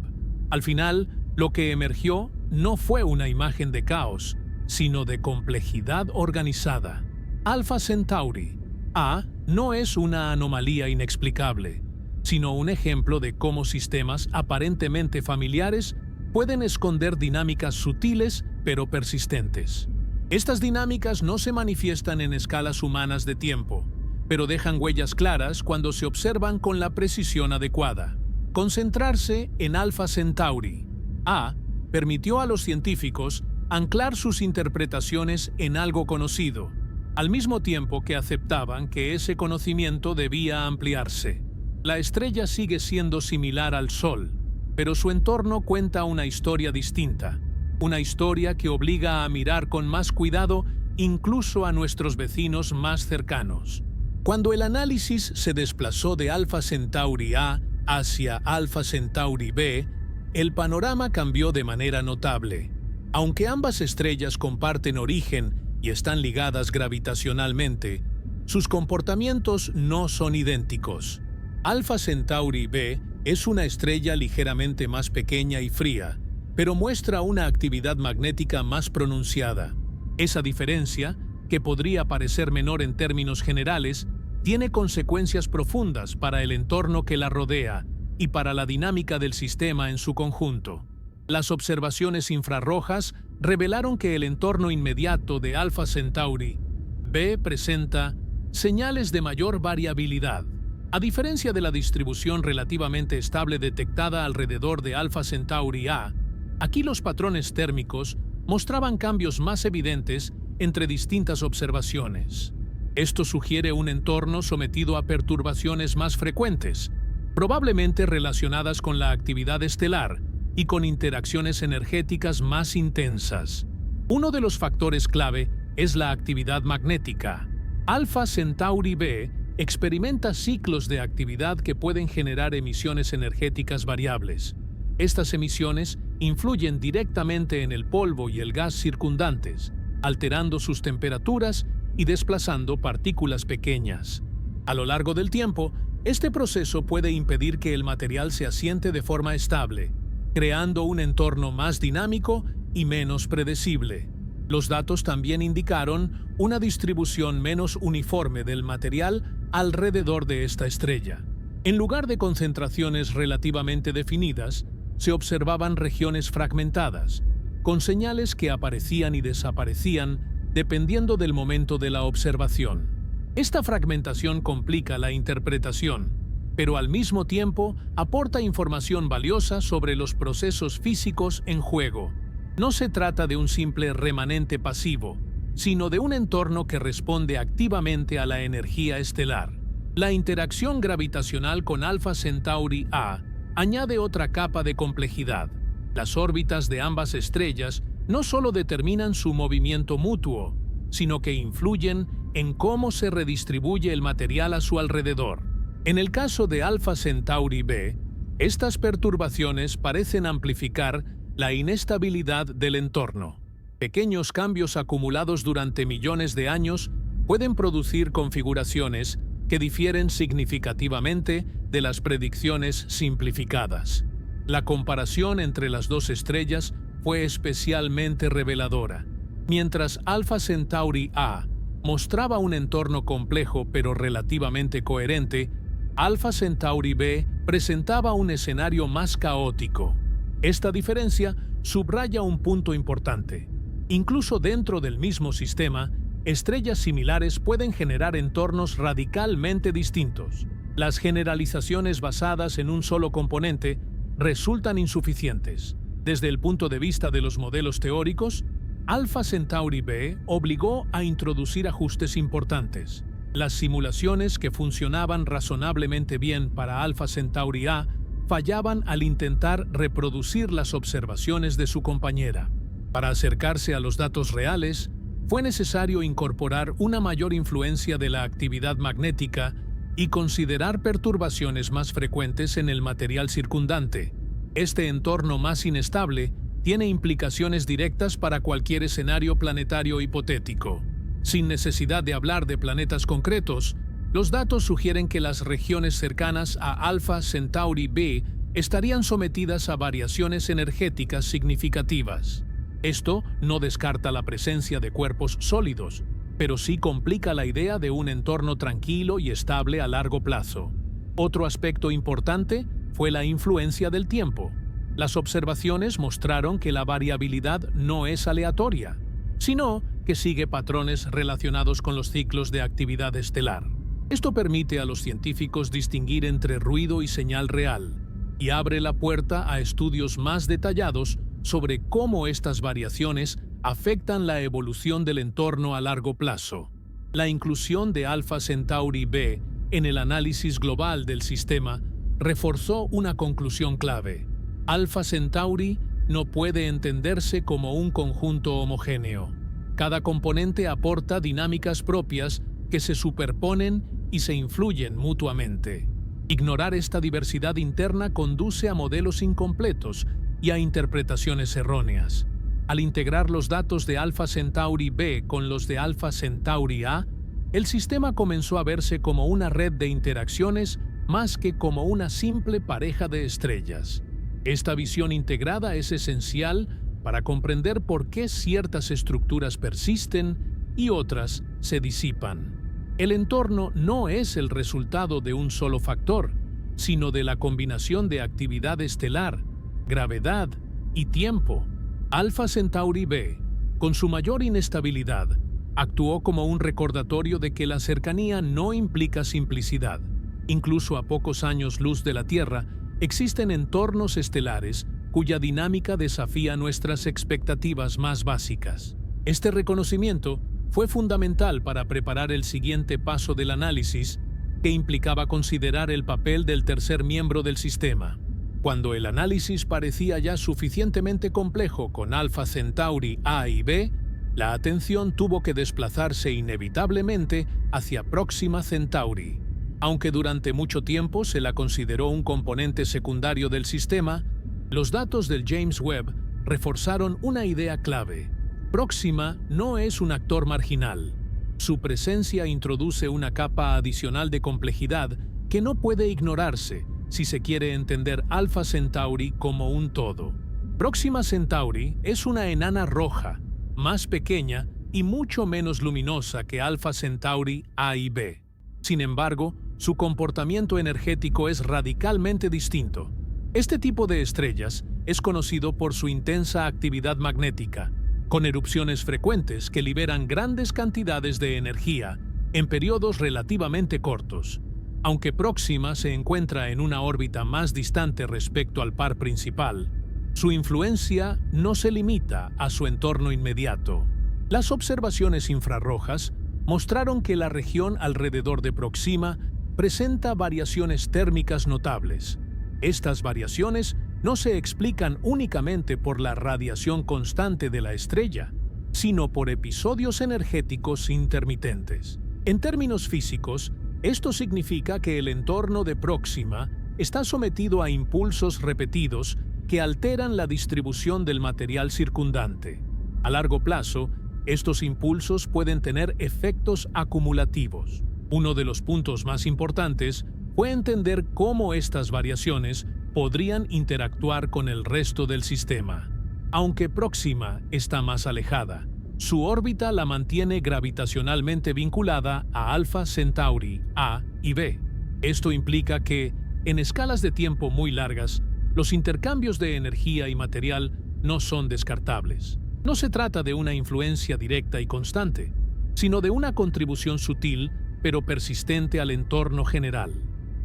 Al final, lo que emergió no fue una imagen de caos, sino de complejidad organizada. Alpha Centauri A no es una anomalía inexplicable, sino un ejemplo de cómo sistemas aparentemente familiares pueden esconder dinámicas sutiles pero persistentes. Estas dinámicas no se manifiestan en escalas humanas de tiempo, pero dejan huellas claras cuando se observan con la precisión adecuada. Concentrarse en Alpha Centauri A permitió a los científicos anclar sus interpretaciones en algo conocido, al mismo tiempo que aceptaban que ese conocimiento debía ampliarse. La estrella sigue siendo similar al Sol, pero su entorno cuenta una historia distinta, una historia que obliga a mirar con más cuidado incluso a nuestros vecinos más cercanos. Cuando el análisis se desplazó de Alpha Centauri A hacia Alpha Centauri B, el panorama cambió de manera notable. Aunque ambas estrellas comparten origen y están ligadas gravitacionalmente, sus comportamientos no son idénticos. Alpha Centauri B es una estrella ligeramente más pequeña y fría, pero muestra una actividad magnética más pronunciada. Esa diferencia, que podría parecer menor en términos generales, tiene consecuencias profundas para el entorno que la rodea y para la dinámica del sistema en su conjunto. Las observaciones infrarrojas revelaron que el entorno inmediato de Alpha Centauri B presenta señales de mayor variabilidad. A diferencia de la distribución relativamente estable detectada alrededor de Alpha Centauri A, aquí los patrones térmicos mostraban cambios más evidentes entre distintas observaciones. Esto sugiere un entorno sometido a perturbaciones más frecuentes, probablemente relacionadas con la actividad estelar y con interacciones energéticas más intensas. Uno de los factores clave es la actividad magnética. Alpha Centauri B experimenta ciclos de actividad que pueden generar emisiones energéticas variables. Estas emisiones influyen directamente en el polvo y el gas circundantes, alterando sus temperaturas y desplazando partículas pequeñas. A lo largo del tiempo, este proceso puede impedir que el material se asiente de forma estable, creando un entorno más dinámico y menos predecible. Los datos también indicaron una distribución menos uniforme del material alrededor de esta estrella. En lugar de concentraciones relativamente definidas, se observaban regiones fragmentadas, con señales que aparecían y desaparecían dependiendo del momento de la observación. Esta fragmentación complica la interpretación, pero al mismo tiempo aporta información valiosa sobre los procesos físicos en juego. No se trata de un simple remanente pasivo, sino de un entorno que responde activamente a la energía estelar. La interacción gravitacional con Alpha Centauri A añade otra capa de complejidad. Las órbitas de ambas estrellas no solo determinan su movimiento mutuo, sino que influyen en cómo se redistribuye el material a su alrededor. En el caso de Alpha Centauri B, estas perturbaciones parecen amplificar la inestabilidad del entorno. Pequeños cambios acumulados durante millones de años pueden producir configuraciones que difieren significativamente de las predicciones simplificadas. La comparación entre las dos estrellas fue especialmente reveladora. Mientras Alpha Centauri A mostraba un entorno complejo pero relativamente coherente, Alpha Centauri B presentaba un escenario más caótico. Esta diferencia subraya un punto importante. Incluso dentro del mismo sistema, estrellas similares pueden generar entornos radicalmente distintos. Las generalizaciones basadas en un solo componente resultan insuficientes. Desde el punto de vista de los modelos teóricos, Alpha Centauri B obligó a introducir ajustes importantes. Las simulaciones que funcionaban razonablemente bien para Alpha Centauri A fallaban al intentar reproducir las observaciones de su compañera. Para acercarse a los datos reales, fue necesario incorporar una mayor influencia de la actividad magnética y considerar perturbaciones más frecuentes en el material circundante. Este entorno más inestable tiene implicaciones directas para cualquier escenario planetario hipotético. Sin necesidad de hablar de planetas concretos, los datos sugieren que las regiones cercanas a Alpha Centauri B estarían sometidas a variaciones energéticas significativas. Esto no descarta la presencia de cuerpos sólidos, pero sí complica la idea de un entorno tranquilo y estable a largo plazo. Otro aspecto importante fue la influencia del tiempo. Las observaciones mostraron que la variabilidad no es aleatoria, sino que sigue patrones relacionados con los ciclos de actividad estelar. Esto permite a los científicos distinguir entre ruido y señal real, y abre la puerta a estudios más detallados sobre cómo estas variaciones afectan la evolución del entorno a largo plazo. La inclusión de Alpha Centauri B en el análisis global del sistema reforzó una conclusión clave. Alpha Centauri no puede entenderse como un conjunto homogéneo. Cada componente aporta dinámicas propias que se superponen y se influyen mutuamente. Ignorar esta diversidad interna conduce a modelos incompletos y a interpretaciones erróneas. Al integrar los datos de Alpha Centauri B con los de Alpha Centauri A, el sistema comenzó a verse como una red de interacciones más que como una simple pareja de estrellas. Esta visión integrada es esencial para comprender por qué ciertas estructuras persisten y otras se disipan. El entorno no es el resultado de un solo factor, sino de la combinación de actividad estelar, gravedad y tiempo. Alpha Centauri B, con su mayor inestabilidad, actuó como un recordatorio de que la cercanía no implica simplicidad. Incluso a pocos años luz de la Tierra, existen entornos estelares cuya dinámica desafía nuestras expectativas más básicas. Este reconocimiento fue fundamental para preparar el siguiente paso del análisis, que implicaba considerar el papel del tercer miembro del sistema. Cuando el análisis parecía ya suficientemente complejo con Alpha Centauri A y B, la atención tuvo que desplazarse inevitablemente hacia Próxima Centauri. Aunque durante mucho tiempo se la consideró un componente secundario del sistema, los datos del James Webb reforzaron una idea clave. Próxima no es un actor marginal. Su presencia introduce una capa adicional de complejidad que no puede ignorarse si se quiere entender Alpha Centauri como un todo. Próxima Centauri es una enana roja, más pequeña y mucho menos luminosa que Alpha Centauri A y B. Sin embargo, su comportamiento energético es radicalmente distinto. Este tipo de estrellas es conocido por su intensa actividad magnética, con erupciones frecuentes que liberan grandes cantidades de energía en periodos relativamente cortos. Aunque Próxima se encuentra en una órbita más distante respecto al par principal, su influencia no se limita a su entorno inmediato. Las observaciones infrarrojas mostraron que la región alrededor de Próxima presenta variaciones térmicas notables. Estas variaciones no se explican únicamente por la radiación constante de la estrella, sino por episodios energéticos intermitentes. En términos físicos, esto significa que el entorno de Próxima está sometido a impulsos repetidos que alteran la distribución del material circundante. A largo plazo, estos impulsos pueden tener efectos acumulativos. Uno de los puntos más importantes fue entender cómo estas variaciones podrían interactuar con el resto del sistema. Aunque Próxima está más alejada, su órbita la mantiene gravitacionalmente vinculada a Alpha Centauri A y B. Esto implica que, en escalas de tiempo muy largas, los intercambios de energía y material no son descartables. No se trata de una influencia directa y constante, sino de una contribución sutil pero persistente al entorno general.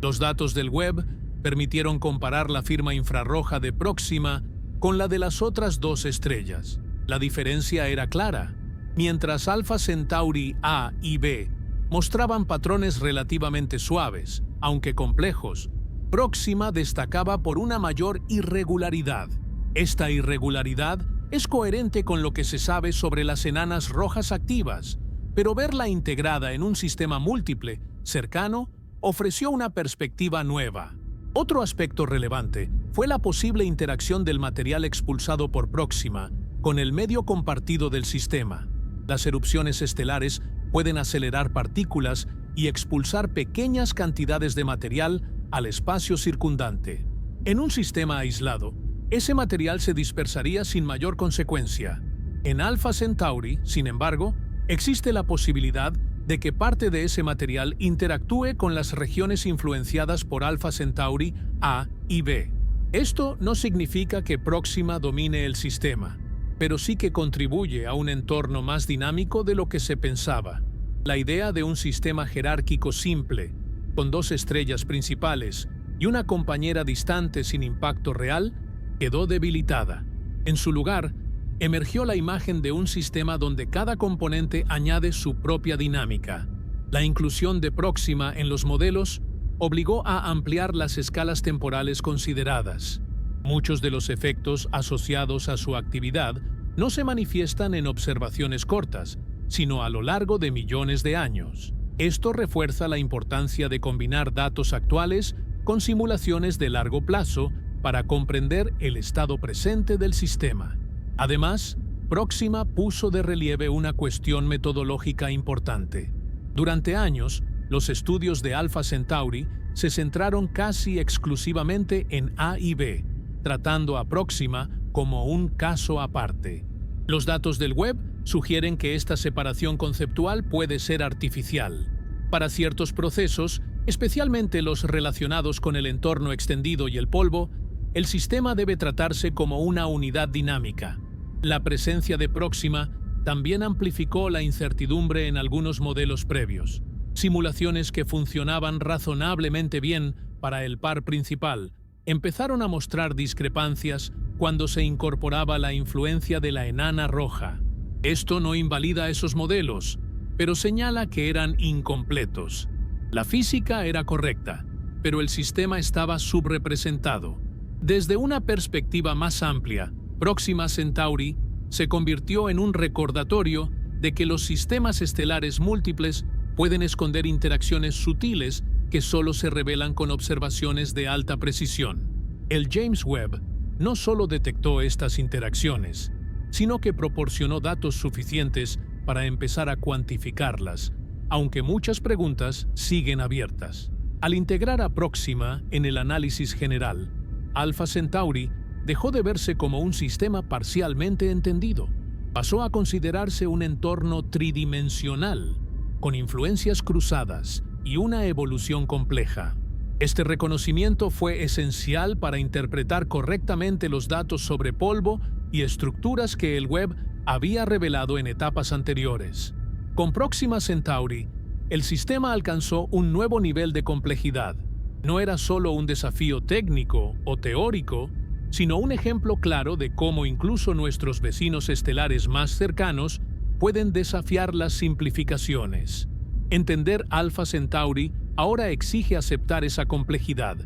Los datos del Webb permitieron comparar la firma infrarroja de Próxima con la de las otras dos estrellas. La diferencia era clara. Mientras Alpha Centauri A y B mostraban patrones relativamente suaves, aunque complejos, Próxima destacaba por una mayor irregularidad. Esta irregularidad es coherente con lo que se sabe sobre las enanas rojas activas, pero verla integrada en un sistema múltiple, cercano, ofreció una perspectiva nueva. Otro aspecto relevante fue la posible interacción del material expulsado por Próxima con el medio compartido del sistema. Las erupciones estelares pueden acelerar partículas y expulsar pequeñas cantidades de material al espacio circundante. En un sistema aislado, ese material se dispersaría sin mayor consecuencia. En Alpha Centauri, sin embargo, existe la posibilidad de que parte de ese material interactúe con las regiones influenciadas por Alpha Centauri A y B. Esto no significa que Próxima domine el sistema, pero sí que contribuye a un entorno más dinámico de lo que se pensaba. La idea de un sistema jerárquico simple, con dos estrellas principales y una compañera distante sin impacto real, quedó debilitada. En su lugar, emergió la imagen de un sistema donde cada componente añade su propia dinámica. La inclusión de Próxima en los modelos obligó a ampliar las escalas temporales consideradas. Muchos de los efectos asociados a su actividad no se manifiestan en observaciones cortas, sino a lo largo de millones de años. Esto refuerza la importancia de combinar datos actuales con simulaciones de largo plazo para comprender el estado presente del sistema. Además, Próxima puso de relieve una cuestión metodológica importante. Durante años, los estudios de Alpha Centauri se centraron casi exclusivamente en A y B, tratando a Próxima como un caso aparte. Los datos del Webb sugieren que esta separación conceptual puede ser artificial. Para ciertos procesos, especialmente los relacionados con el entorno extendido y el polvo, el sistema debe tratarse como una unidad dinámica. La presencia de Próxima también amplificó la incertidumbre en algunos modelos previos. Simulaciones que funcionaban razonablemente bien para el par principal empezaron a mostrar discrepancias cuando se incorporaba la influencia de la enana roja. Esto no invalida esos modelos, pero señala que eran incompletos. La física era correcta, pero el sistema estaba subrepresentado. Desde una perspectiva más amplia, Próxima Centauri se convirtió en un recordatorio de que los sistemas estelares múltiples pueden esconder interacciones sutiles que solo se revelan con observaciones de alta precisión. El James Webb no solo detectó estas interacciones, sino que proporcionó datos suficientes para empezar a cuantificarlas, aunque muchas preguntas siguen abiertas. Al integrar a Próxima en el análisis general, Alpha Centauri dejó de verse como un sistema parcialmente entendido. Pasó a considerarse un entorno tridimensional, con influencias cruzadas y una evolución compleja. Este reconocimiento fue esencial para interpretar correctamente los datos sobre polvo y estructuras que el Webb había revelado en etapas anteriores. Con Próxima Centauri, el sistema alcanzó un nuevo nivel de complejidad. No era solo un desafío técnico o teórico, sino un ejemplo claro de cómo incluso nuestros vecinos estelares más cercanos pueden desafiar las simplificaciones. Entender Alpha Centauri ahora exige aceptar esa complejidad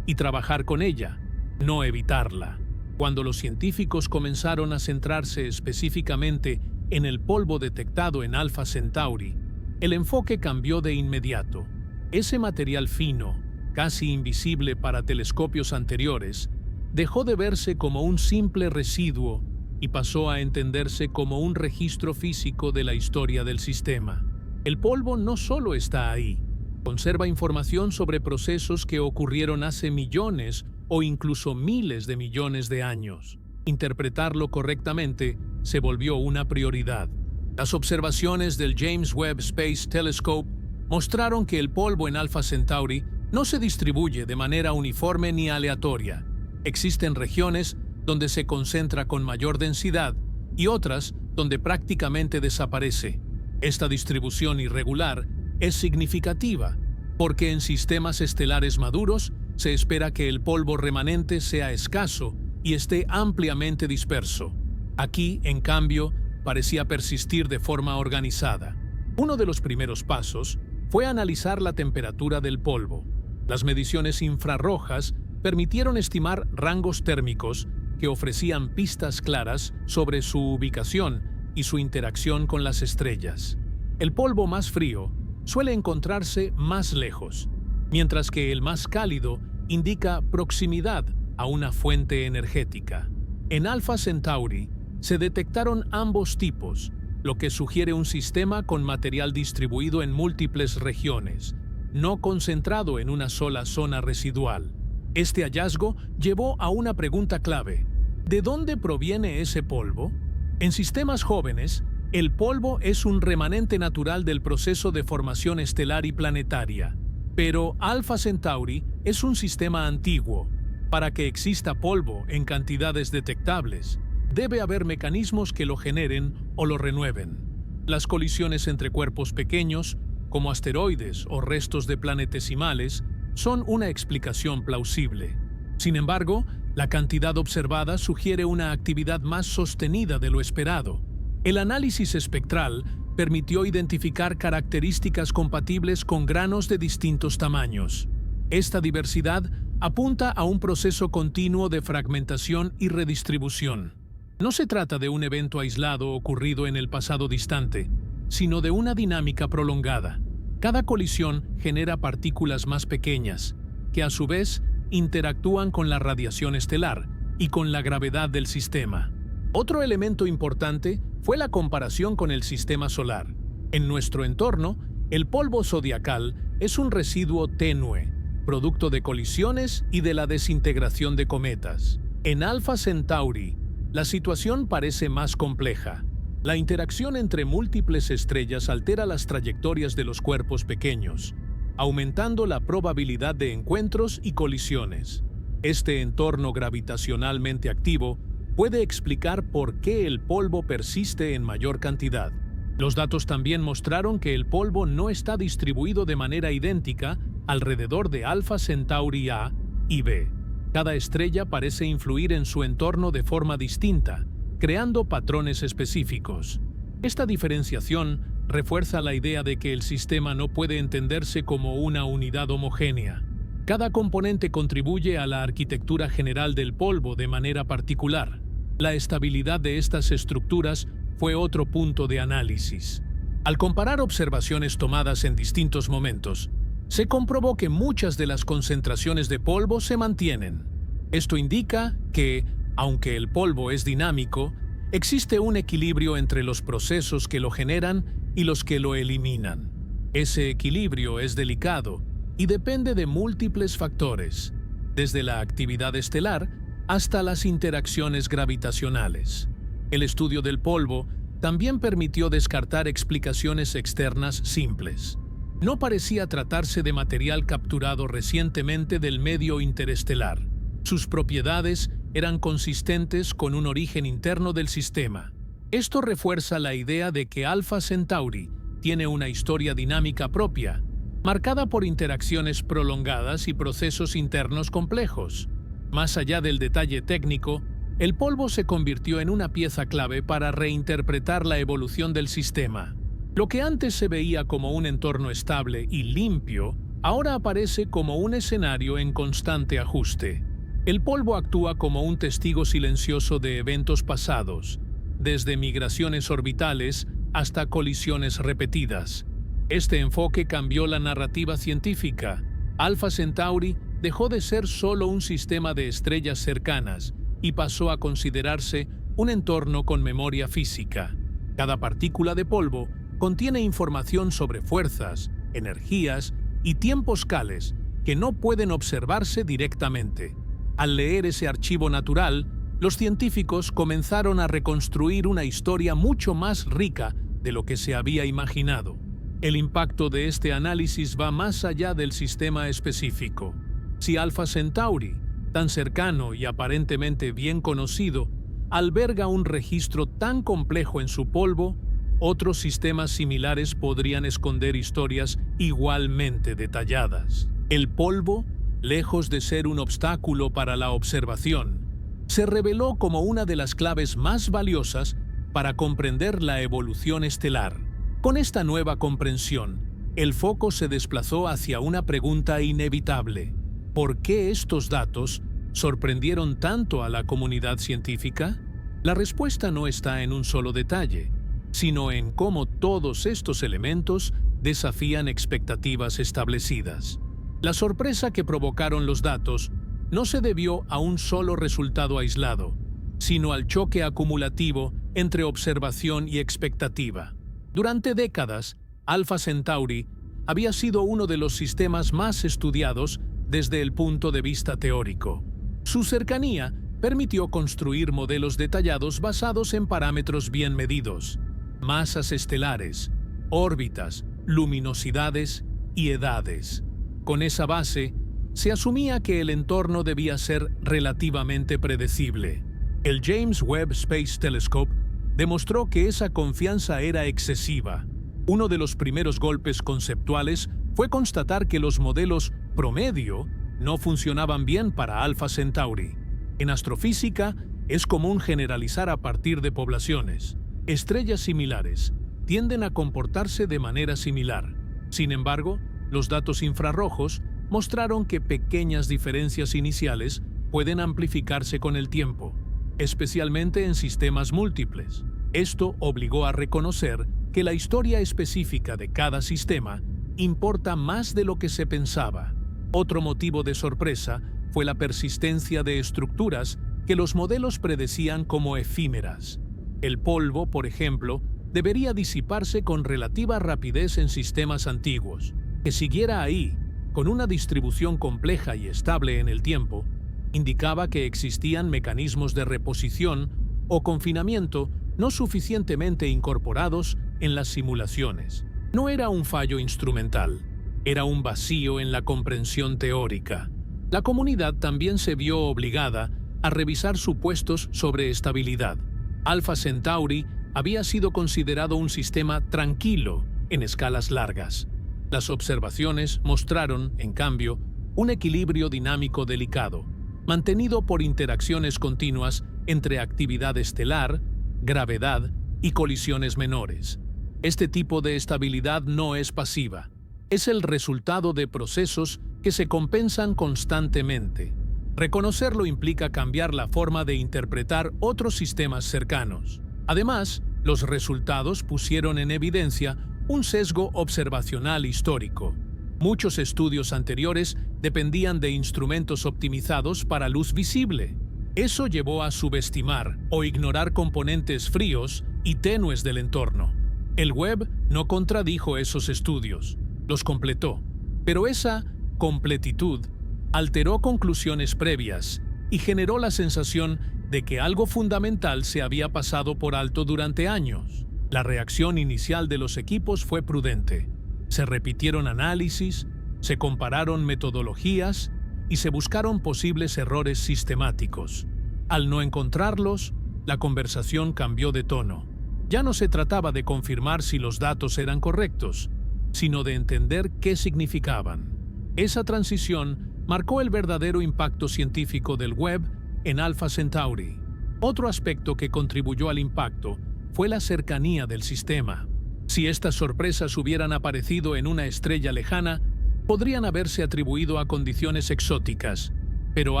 y trabajar con ella, no evitarla. Cuando los científicos comenzaron a centrarse específicamente en el polvo detectado en Alpha Centauri, el enfoque cambió de inmediato. Ese material fino, casi invisible para telescopios anteriores, dejó de verse como un simple residuo y pasó a entenderse como un registro físico de la historia del sistema. El polvo no solo está ahí, conserva información sobre procesos que ocurrieron hace millones o incluso miles de millones de años. Interpretarlo correctamente se volvió una prioridad. Las observaciones del James Webb Space Telescope mostraron que el polvo en Alpha Centauri no se distribuye de manera uniforme ni aleatoria. Existen regiones donde se concentra con mayor densidad y otras donde prácticamente desaparece. Esta distribución irregular es significativa porque en sistemas estelares maduros se espera que el polvo remanente sea escaso y esté ampliamente disperso. Aquí, en cambio, parecía persistir de forma organizada. Uno de los primeros pasos fue analizar la temperatura del polvo. Las mediciones infrarrojas permitieron estimar rangos térmicos que ofrecían pistas claras sobre su ubicación y su interacción con las estrellas. El polvo más frío suele encontrarse más lejos, mientras que el más cálido indica proximidad a una fuente energética. En Alpha Centauri se detectaron ambos tipos, lo que sugiere un sistema con material distribuido en múltiples regiones, no concentrado en una sola zona residual. Este hallazgo llevó a una pregunta clave: ¿de dónde proviene ese polvo? En sistemas jóvenes, el polvo es un remanente natural del proceso de formación estelar y planetaria. Pero Alpha Centauri es un sistema antiguo. Para que exista polvo en cantidades detectables, debe haber mecanismos que lo generen o lo renueven. Las colisiones entre cuerpos pequeños, como asteroides o restos de planetesimales, son una explicación plausible. Sin embargo, la cantidad observada sugiere una actividad más sostenida de lo esperado. El análisis espectral permitió identificar características compatibles con granos de distintos tamaños. Esta diversidad apunta a un proceso continuo de fragmentación y redistribución. No se trata de un evento aislado ocurrido en el pasado distante, sino de una dinámica prolongada. Cada colisión genera partículas más pequeñas, que a su vez interactúan con la radiación estelar y con la gravedad del sistema. Otro elemento importante fue la comparación con el sistema solar. En nuestro entorno, el polvo zodiacal es un residuo tenue, producto de colisiones y de la desintegración de cometas. En Alpha Centauri, la situación parece más compleja. La interacción entre múltiples estrellas altera las trayectorias de los cuerpos pequeños, aumentando la probabilidad de encuentros y colisiones. Este entorno gravitacionalmente activo puede explicar por qué el polvo persiste en mayor cantidad. Los datos también mostraron que el polvo no está distribuido de manera idéntica alrededor de Alpha Centauri A y B. Cada estrella parece influir en su entorno de forma distinta, creando patrones específicos. Esta diferenciación refuerza la idea de que el sistema no puede entenderse como una unidad homogénea. Cada componente contribuye a la arquitectura general del polvo de manera particular. La estabilidad de estas estructuras fue otro punto de análisis. Al comparar observaciones tomadas en distintos momentos, se comprobó que muchas de las concentraciones de polvo se mantienen. Esto indica que, aunque el polvo es dinámico, existe un equilibrio entre los procesos que lo generan y los que lo eliminan. Ese equilibrio es delicado y depende de múltiples factores, desde la actividad estelar hasta las interacciones gravitacionales. El estudio del polvo también permitió descartar explicaciones externas simples. No parecía tratarse de material capturado recientemente del medio interestelar. Sus propiedades eran consistentes con un origen interno del sistema. Esto refuerza la idea de que Alpha Centauri tiene una historia dinámica propia, marcada por interacciones prolongadas y procesos internos complejos. Más allá del detalle técnico, el polvo se convirtió en una pieza clave para reinterpretar la evolución del sistema. Lo que antes se veía como un entorno estable y limpio, ahora aparece como un escenario en constante ajuste. El polvo actúa como un testigo silencioso de eventos pasados, desde migraciones orbitales hasta colisiones repetidas. Este enfoque cambió la narrativa científica. Alpha Centauri dejó de ser solo un sistema de estrellas cercanas y pasó a considerarse un entorno con memoria física. Cada partícula de polvo contiene información sobre fuerzas, energías y tiempos cales que no pueden observarse directamente. Al leer ese archivo natural, los científicos comenzaron a reconstruir una historia mucho más rica de lo que se había imaginado. El impacto de este análisis va más allá del sistema específico. Si Alpha Centauri, tan cercano y aparentemente bien conocido, alberga un registro tan complejo en su polvo, otros sistemas similares podrían esconder historias igualmente detalladas. El polvo, lejos de ser un obstáculo para la observación, se reveló como una de las claves más valiosas para comprender la evolución estelar. Con esta nueva comprensión, el foco se desplazó hacia una pregunta inevitable. ¿Por qué estos datos sorprendieron tanto a la comunidad científica? La respuesta no está en un solo detalle, sino en cómo todos estos elementos desafían expectativas establecidas. La sorpresa que provocaron los datos no se debió a un solo resultado aislado, sino al choque acumulativo entre observación y expectativa. Durante décadas, Alpha Centauri había sido uno de los sistemas más estudiados desde el punto de vista teórico. Su cercanía permitió construir modelos detallados basados en parámetros bien medidos: masas estelares, órbitas, luminosidades y edades. Con esa base, se asumía que el entorno debía ser relativamente predecible. El James Webb Space Telescope demostró que esa confianza era excesiva. Uno de los primeros golpes conceptuales fue constatar que los modelos promedio no funcionaban bien para Alpha Centauri. En astrofísica, es común generalizar a partir de poblaciones. Estrellas similares tienden a comportarse de manera similar. Sin embargo, los datos infrarrojos mostraron que pequeñas diferencias iniciales pueden amplificarse con el tiempo, especialmente en sistemas múltiples. Esto obligó a reconocer que la historia específica de cada sistema importa más de lo que se pensaba. Otro motivo de sorpresa fue la persistencia de estructuras que los modelos predecían como efímeras. El polvo, por ejemplo, debería disiparse con relativa rapidez en sistemas antiguos. Que siguiera ahí, con una distribución compleja y estable en el tiempo, indicaba que existían mecanismos de reposición o confinamiento no suficientemente incorporados en las simulaciones. No era un fallo instrumental, era un vacío en la comprensión teórica. La comunidad también se vio obligada a revisar supuestos sobre estabilidad. Alpha Centauri había sido considerado un sistema tranquilo en escalas largas. Las observaciones mostraron, en cambio, un equilibrio dinámico delicado, mantenido por interacciones continuas entre actividad estelar, gravedad y colisiones menores. Este tipo de estabilidad no es pasiva, es el resultado de procesos que se compensan constantemente. Reconocerlo implica cambiar la forma de interpretar otros sistemas cercanos. Además, los resultados pusieron en evidencia un sesgo observacional histórico. Muchos estudios anteriores dependían de instrumentos optimizados para luz visible. Eso llevó a subestimar o ignorar componentes fríos y tenues del entorno. El Webb no contradijo esos estudios, los completó, pero esa completitud alteró conclusiones previas y generó la sensación de que algo fundamental se había pasado por alto durante años. La reacción inicial de los equipos fue prudente. Se repitieron análisis, se compararon metodologías y se buscaron posibles errores sistemáticos. Al no encontrarlos, la conversación cambió de tono. Ya no se trataba de confirmar si los datos eran correctos, sino de entender qué significaban. Esa transición marcó el verdadero impacto científico del web en Alpha Centauri. Otro aspecto que contribuyó al impacto fue la cercanía del sistema. Si estas sorpresas hubieran aparecido en una estrella lejana, podrían haberse atribuido a condiciones exóticas, pero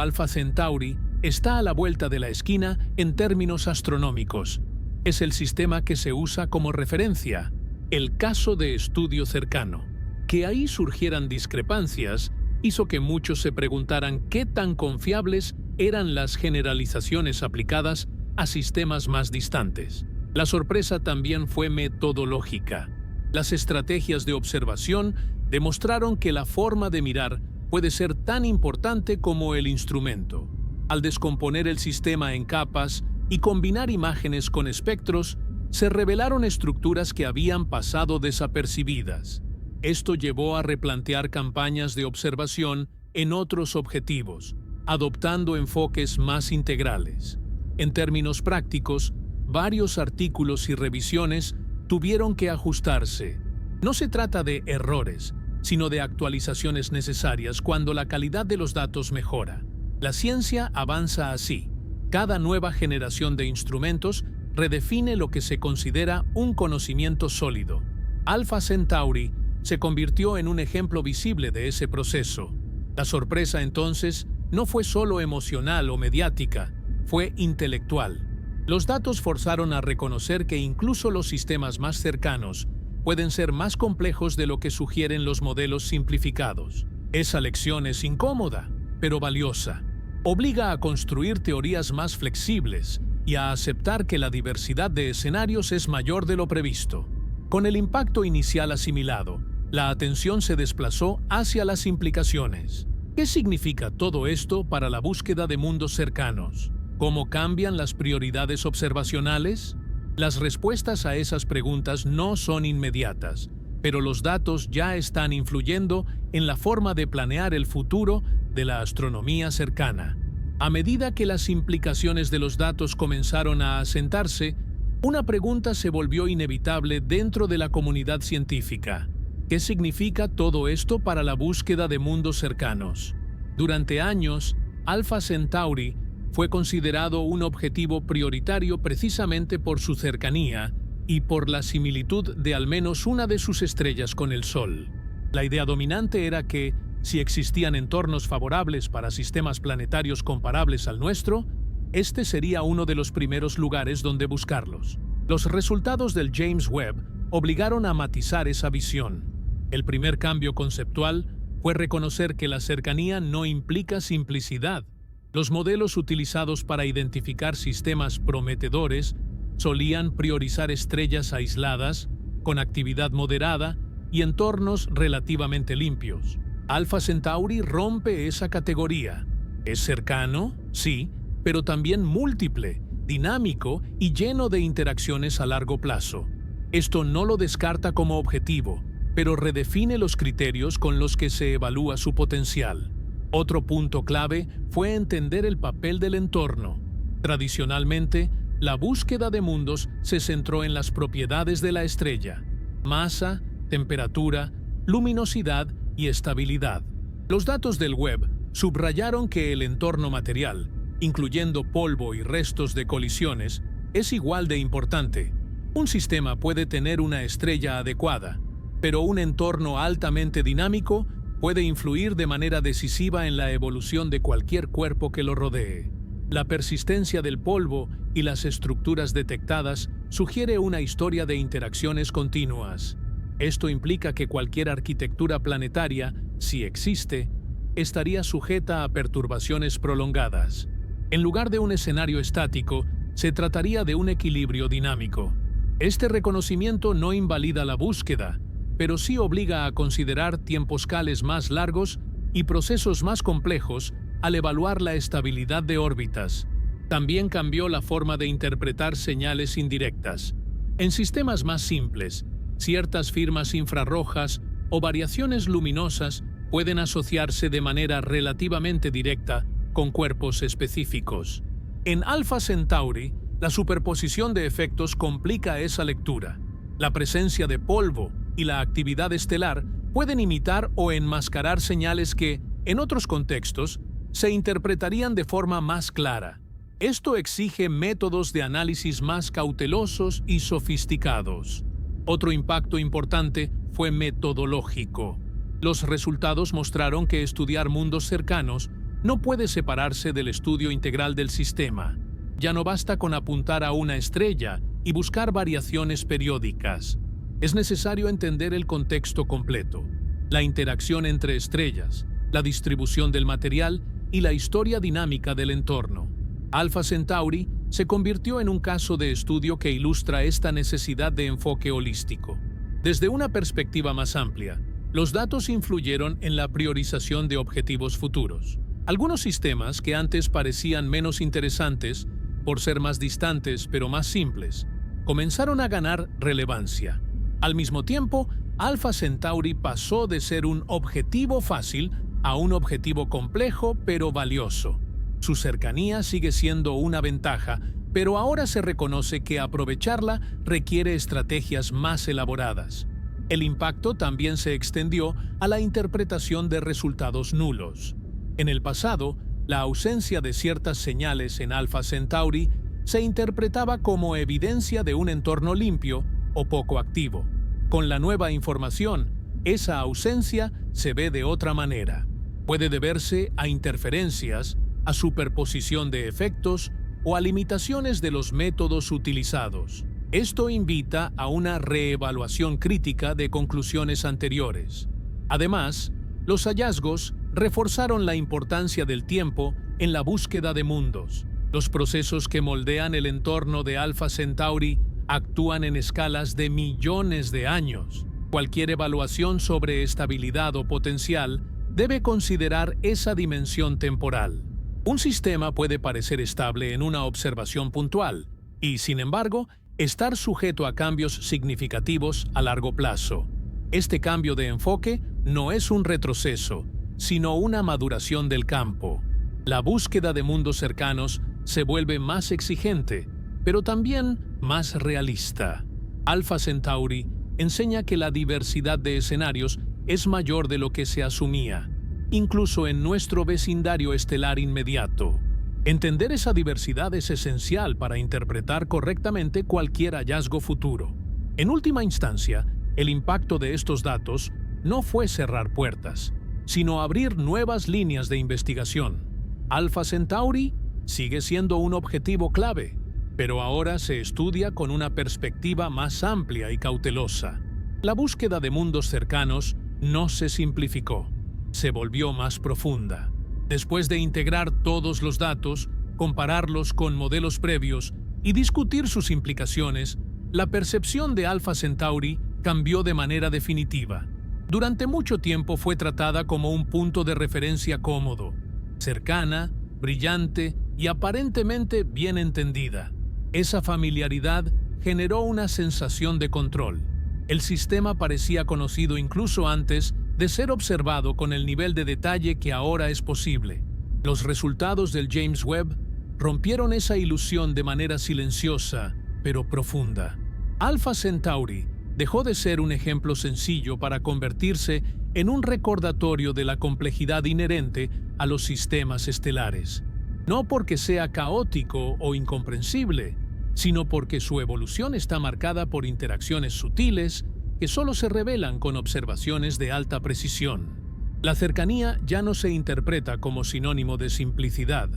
Alpha Centauri está a la vuelta de la esquina en términos astronómicos. Es el sistema que se usa como referencia, el caso de estudio cercano. Que ahí surgieran discrepancias hizo que muchos se preguntaran qué tan confiables eran las generalizaciones aplicadas a sistemas más distantes. La sorpresa también fue metodológica. Las estrategias de observación demostraron que la forma de mirar puede ser tan importante como el instrumento. Al descomponer el sistema en capas y combinar imágenes con espectros, se revelaron estructuras que habían pasado desapercibidas. Esto llevó a replantear campañas de observación en otros objetivos, adoptando enfoques más integrales. En términos prácticos, varios artículos y revisiones tuvieron que ajustarse. No se trata de errores, sino de actualizaciones necesarias cuando la calidad de los datos mejora. La ciencia avanza así. Cada nueva generación de instrumentos redefine lo que se considera un conocimiento sólido. Alpha Centauri se convirtió en un ejemplo visible de ese proceso. La sorpresa entonces no fue solo emocional o mediática, fue intelectual. Los datos forzaron a reconocer que incluso los sistemas más cercanos pueden ser más complejos de lo que sugieren los modelos simplificados. Esa lección es incómoda, pero valiosa. Obliga a construir teorías más flexibles y a aceptar que la diversidad de escenarios es mayor de lo previsto. Con el impacto inicial asimilado, la atención se desplazó hacia las implicaciones. ¿Qué significa todo esto para la búsqueda de mundos cercanos? ¿Cómo cambian las prioridades observacionales? Las respuestas a esas preguntas no son inmediatas, pero los datos ya están influyendo en la forma de planear el futuro de la astronomía cercana. A medida que las implicaciones de los datos comenzaron a asentarse, una pregunta se volvió inevitable dentro de la comunidad científica. ¿Qué significa todo esto para la búsqueda de mundos cercanos? Durante años, Alpha Centauri fue considerado un objetivo prioritario precisamente por su cercanía y por la similitud de al menos una de sus estrellas con el Sol. La idea dominante era que, si existían entornos favorables para sistemas planetarios comparables al nuestro, este sería uno de los primeros lugares donde buscarlos. Los resultados del James Webb obligaron a matizar esa visión. El primer cambio conceptual fue reconocer que la cercanía no implica simplicidad. Los modelos utilizados para identificar sistemas prometedores solían priorizar estrellas aisladas, con actividad moderada y entornos relativamente limpios. Alpha Centauri rompe esa categoría. ¿Es cercano? Sí, pero también múltiple, dinámico y lleno de interacciones a largo plazo. Esto no lo descarta como objetivo, pero redefine los criterios con los que se evalúa su potencial. Otro punto clave fue entender el papel del entorno. Tradicionalmente, la búsqueda de mundos se centró en las propiedades de la estrella: masa, temperatura, luminosidad y estabilidad. Los datos del Webb subrayaron que el entorno material, incluyendo polvo y restos de colisiones, es igual de importante. Un sistema puede tener una estrella adecuada, pero un entorno altamente dinámico puede influir de manera decisiva en la evolución de cualquier cuerpo que lo rodee. La persistencia del polvo y las estructuras detectadas sugiere una historia de interacciones continuas. Esto implica que cualquier arquitectura planetaria, si existe, estaría sujeta a perturbaciones prolongadas. En lugar de un escenario estático, se trataría de un equilibrio dinámico. Este reconocimiento no invalida la búsqueda, pero sí obliga a considerar tiemposcales más largos y procesos más complejos al evaluar la estabilidad de órbitas. También cambió la forma de interpretar señales indirectas. En sistemas más simples, ciertas firmas infrarrojas o variaciones luminosas pueden asociarse de manera relativamente directa con cuerpos específicos. En Alpha Centauri, la superposición de efectos complica esa lectura. La presencia de polvo y la actividad estelar pueden imitar o enmascarar señales que, en otros contextos, se interpretarían de forma más clara. Esto exige métodos de análisis más cautelosos y sofisticados. Otro impacto importante fue metodológico. Los resultados mostraron que estudiar mundos cercanos no puede separarse del estudio integral del sistema. Ya no basta con apuntar a una estrella y buscar variaciones periódicas. Es necesario entender el contexto completo, la interacción entre estrellas, la distribución del material y la historia dinámica del entorno. Alpha Centauri se convirtió en un caso de estudio que ilustra esta necesidad de enfoque holístico. Desde una perspectiva más amplia, los datos influyeron en la priorización de objetivos futuros. Algunos sistemas que antes parecían menos interesantes, por ser más distantes pero más simples, comenzaron a ganar relevancia. Al mismo tiempo, Alpha Centauri pasó de ser un objetivo fácil a un objetivo complejo pero valioso. Su cercanía sigue siendo una ventaja, pero ahora se reconoce que aprovecharla requiere estrategias más elaboradas. El impacto también se extendió a la interpretación de resultados nulos. En el pasado, la ausencia de ciertas señales en Alpha Centauri se interpretaba como evidencia de un entorno limpio o poco activo. Con la nueva información, esa ausencia se ve de otra manera. Puede deberse a interferencias, a superposición de efectos o a limitaciones de los métodos utilizados. Esto invita a una reevaluación crítica de conclusiones anteriores. Además, los hallazgos reforzaron la importancia del tiempo en la búsqueda de mundos. Los procesos que moldean el entorno de Alpha Centauri actúan en escalas de millones de años. Cualquier evaluación sobre estabilidad o potencial debe considerar esa dimensión temporal. Un sistema puede parecer estable en una observación puntual y, sin embargo, estar sujeto a cambios significativos a largo plazo. Este cambio de enfoque no es un retroceso, sino una maduración del campo. La búsqueda de mundos cercanos se vuelve más exigente, pero también más realista. Alpha Centauri enseña que la diversidad de escenarios es mayor de lo que se asumía, incluso en nuestro vecindario estelar inmediato. Entender esa diversidad es esencial para interpretar correctamente cualquier hallazgo futuro. En última instancia, el impacto de estos datos no fue cerrar puertas, sino abrir nuevas líneas de investigación. Alpha Centauri sigue siendo un objetivo clave, pero ahora se estudia con una perspectiva más amplia y cautelosa. La búsqueda de mundos cercanos no se simplificó, se volvió más profunda. Después de integrar todos los datos, compararlos con modelos previos y discutir sus implicaciones, la percepción de Alpha Centauri cambió de manera definitiva. Durante mucho tiempo fue tratada como un punto de referencia cómodo, cercana, brillante y aparentemente bien entendida. Esa familiaridad generó una sensación de control. El sistema parecía conocido incluso antes de ser observado con el nivel de detalle que ahora es posible. Los resultados del James Webb rompieron esa ilusión de manera silenciosa, pero profunda. Alpha Centauri dejó de ser un ejemplo sencillo para convertirse en un recordatorio de la complejidad inherente a los sistemas estelares. No porque sea caótico o incomprensible, sino porque su evolución está marcada por interacciones sutiles que solo se revelan con observaciones de alta precisión. La cercanía ya no se interpreta como sinónimo de simplicidad,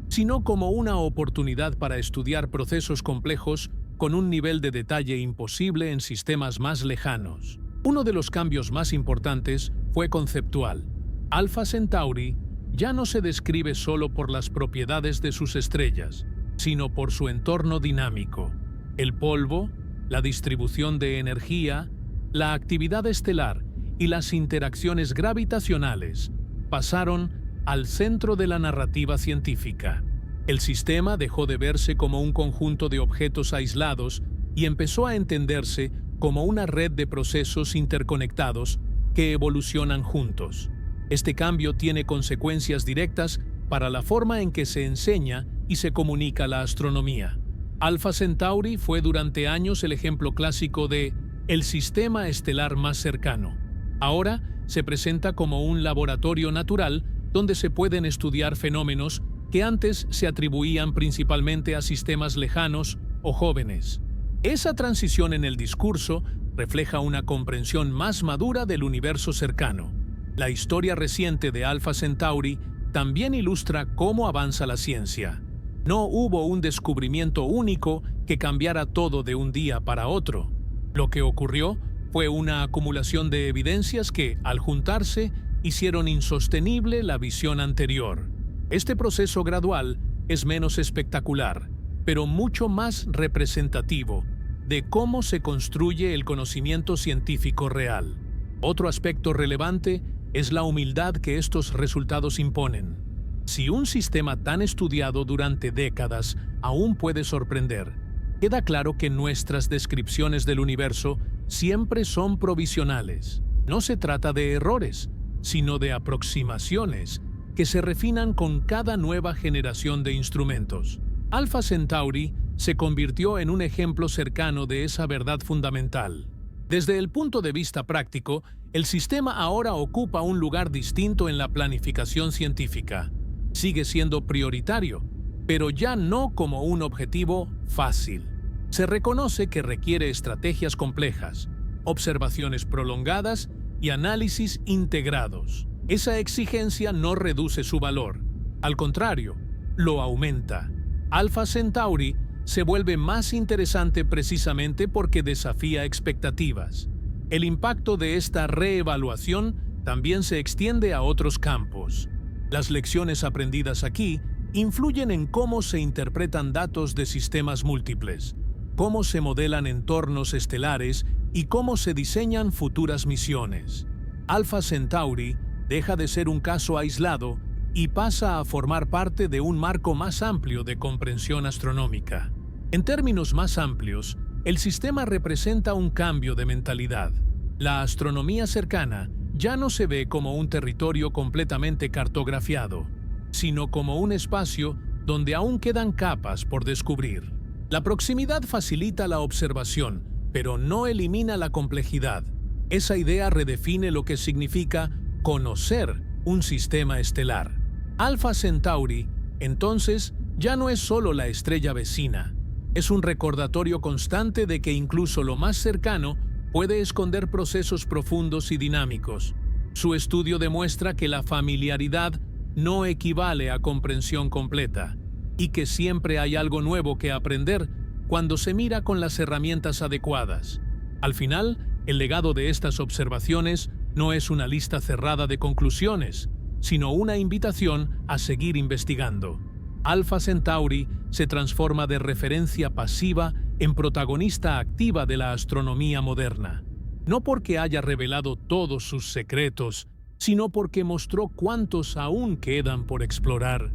sino como una oportunidad para estudiar procesos complejos con un nivel de detalle imposible en sistemas más lejanos. Uno de los cambios más importantes fue conceptual. Alpha Centauri ya no se describe solo por las propiedades de sus estrellas, sino por su entorno dinámico. El polvo, la distribución de energía, la actividad estelar y las interacciones gravitacionales pasaron al centro de la narrativa científica. El sistema dejó de verse como un conjunto de objetos aislados y empezó a entenderse como una red de procesos interconectados que evolucionan juntos. Este cambio tiene consecuencias directas para la forma en que se enseña y se comunica la astronomía. Alpha Centauri fue durante años el ejemplo clásico de el sistema estelar más cercano. Ahora se presenta como un laboratorio natural donde se pueden estudiar fenómenos que antes se atribuían principalmente a sistemas lejanos o jóvenes. Esa transición en el discurso refleja una comprensión más madura del universo cercano. La historia reciente de Alpha Centauri también ilustra cómo avanza la ciencia. No hubo un descubrimiento único que cambiara todo de un día para otro. Lo que ocurrió fue una acumulación de evidencias que, al juntarse, hicieron insostenible la visión anterior. Este proceso gradual es menos espectacular, pero mucho más representativo de cómo se construye el conocimiento científico real. Otro aspecto relevante es la humildad que estos resultados imponen. Si un sistema tan estudiado durante décadas aún puede sorprender, queda claro que nuestras descripciones del universo siempre son provisionales. No se trata de errores, sino de aproximaciones que se refinan con cada nueva generación de instrumentos. Alpha Centauri se convirtió en un ejemplo cercano de esa verdad fundamental. Desde el punto de vista práctico, el sistema ahora ocupa un lugar distinto en la planificación científica. Sigue siendo prioritario, pero ya no como un objetivo fácil. Se reconoce que requiere estrategias complejas, observaciones prolongadas y análisis integrados. Esa exigencia no reduce su valor, al contrario, lo aumenta. Alpha Centauri se vuelve más interesante precisamente porque desafía expectativas. El impacto de esta reevaluación también se extiende a otros campos. Las lecciones aprendidas aquí influyen en cómo se interpretan datos de sistemas múltiples, cómo se modelan entornos estelares y cómo se diseñan futuras misiones. Alpha Centauri deja de ser un caso aislado y pasa a formar parte de un marco más amplio de comprensión astronómica. En términos más amplios, el sistema representa un cambio de mentalidad. La astronomía cercana ya no se ve como un territorio completamente cartografiado, sino como un espacio donde aún quedan capas por descubrir. La proximidad facilita la observación, pero no elimina la complejidad. Esa idea redefine lo que significa conocer un sistema estelar. Alpha Centauri, entonces, ya no es solo la estrella vecina. Es un recordatorio constante de que incluso lo más cercano puede esconder procesos profundos y dinámicos. Su estudio demuestra que la familiaridad no equivale a comprensión completa y que siempre hay algo nuevo que aprender cuando se mira con las herramientas adecuadas. Al final, el legado de estas observaciones no es una lista cerrada de conclusiones, sino una invitación a seguir investigando. Alpha Centauri se transforma de referencia pasiva en protagonista activa de la astronomía moderna, no porque haya revelado todos sus secretos, sino porque mostró cuántos aún quedan por explorar.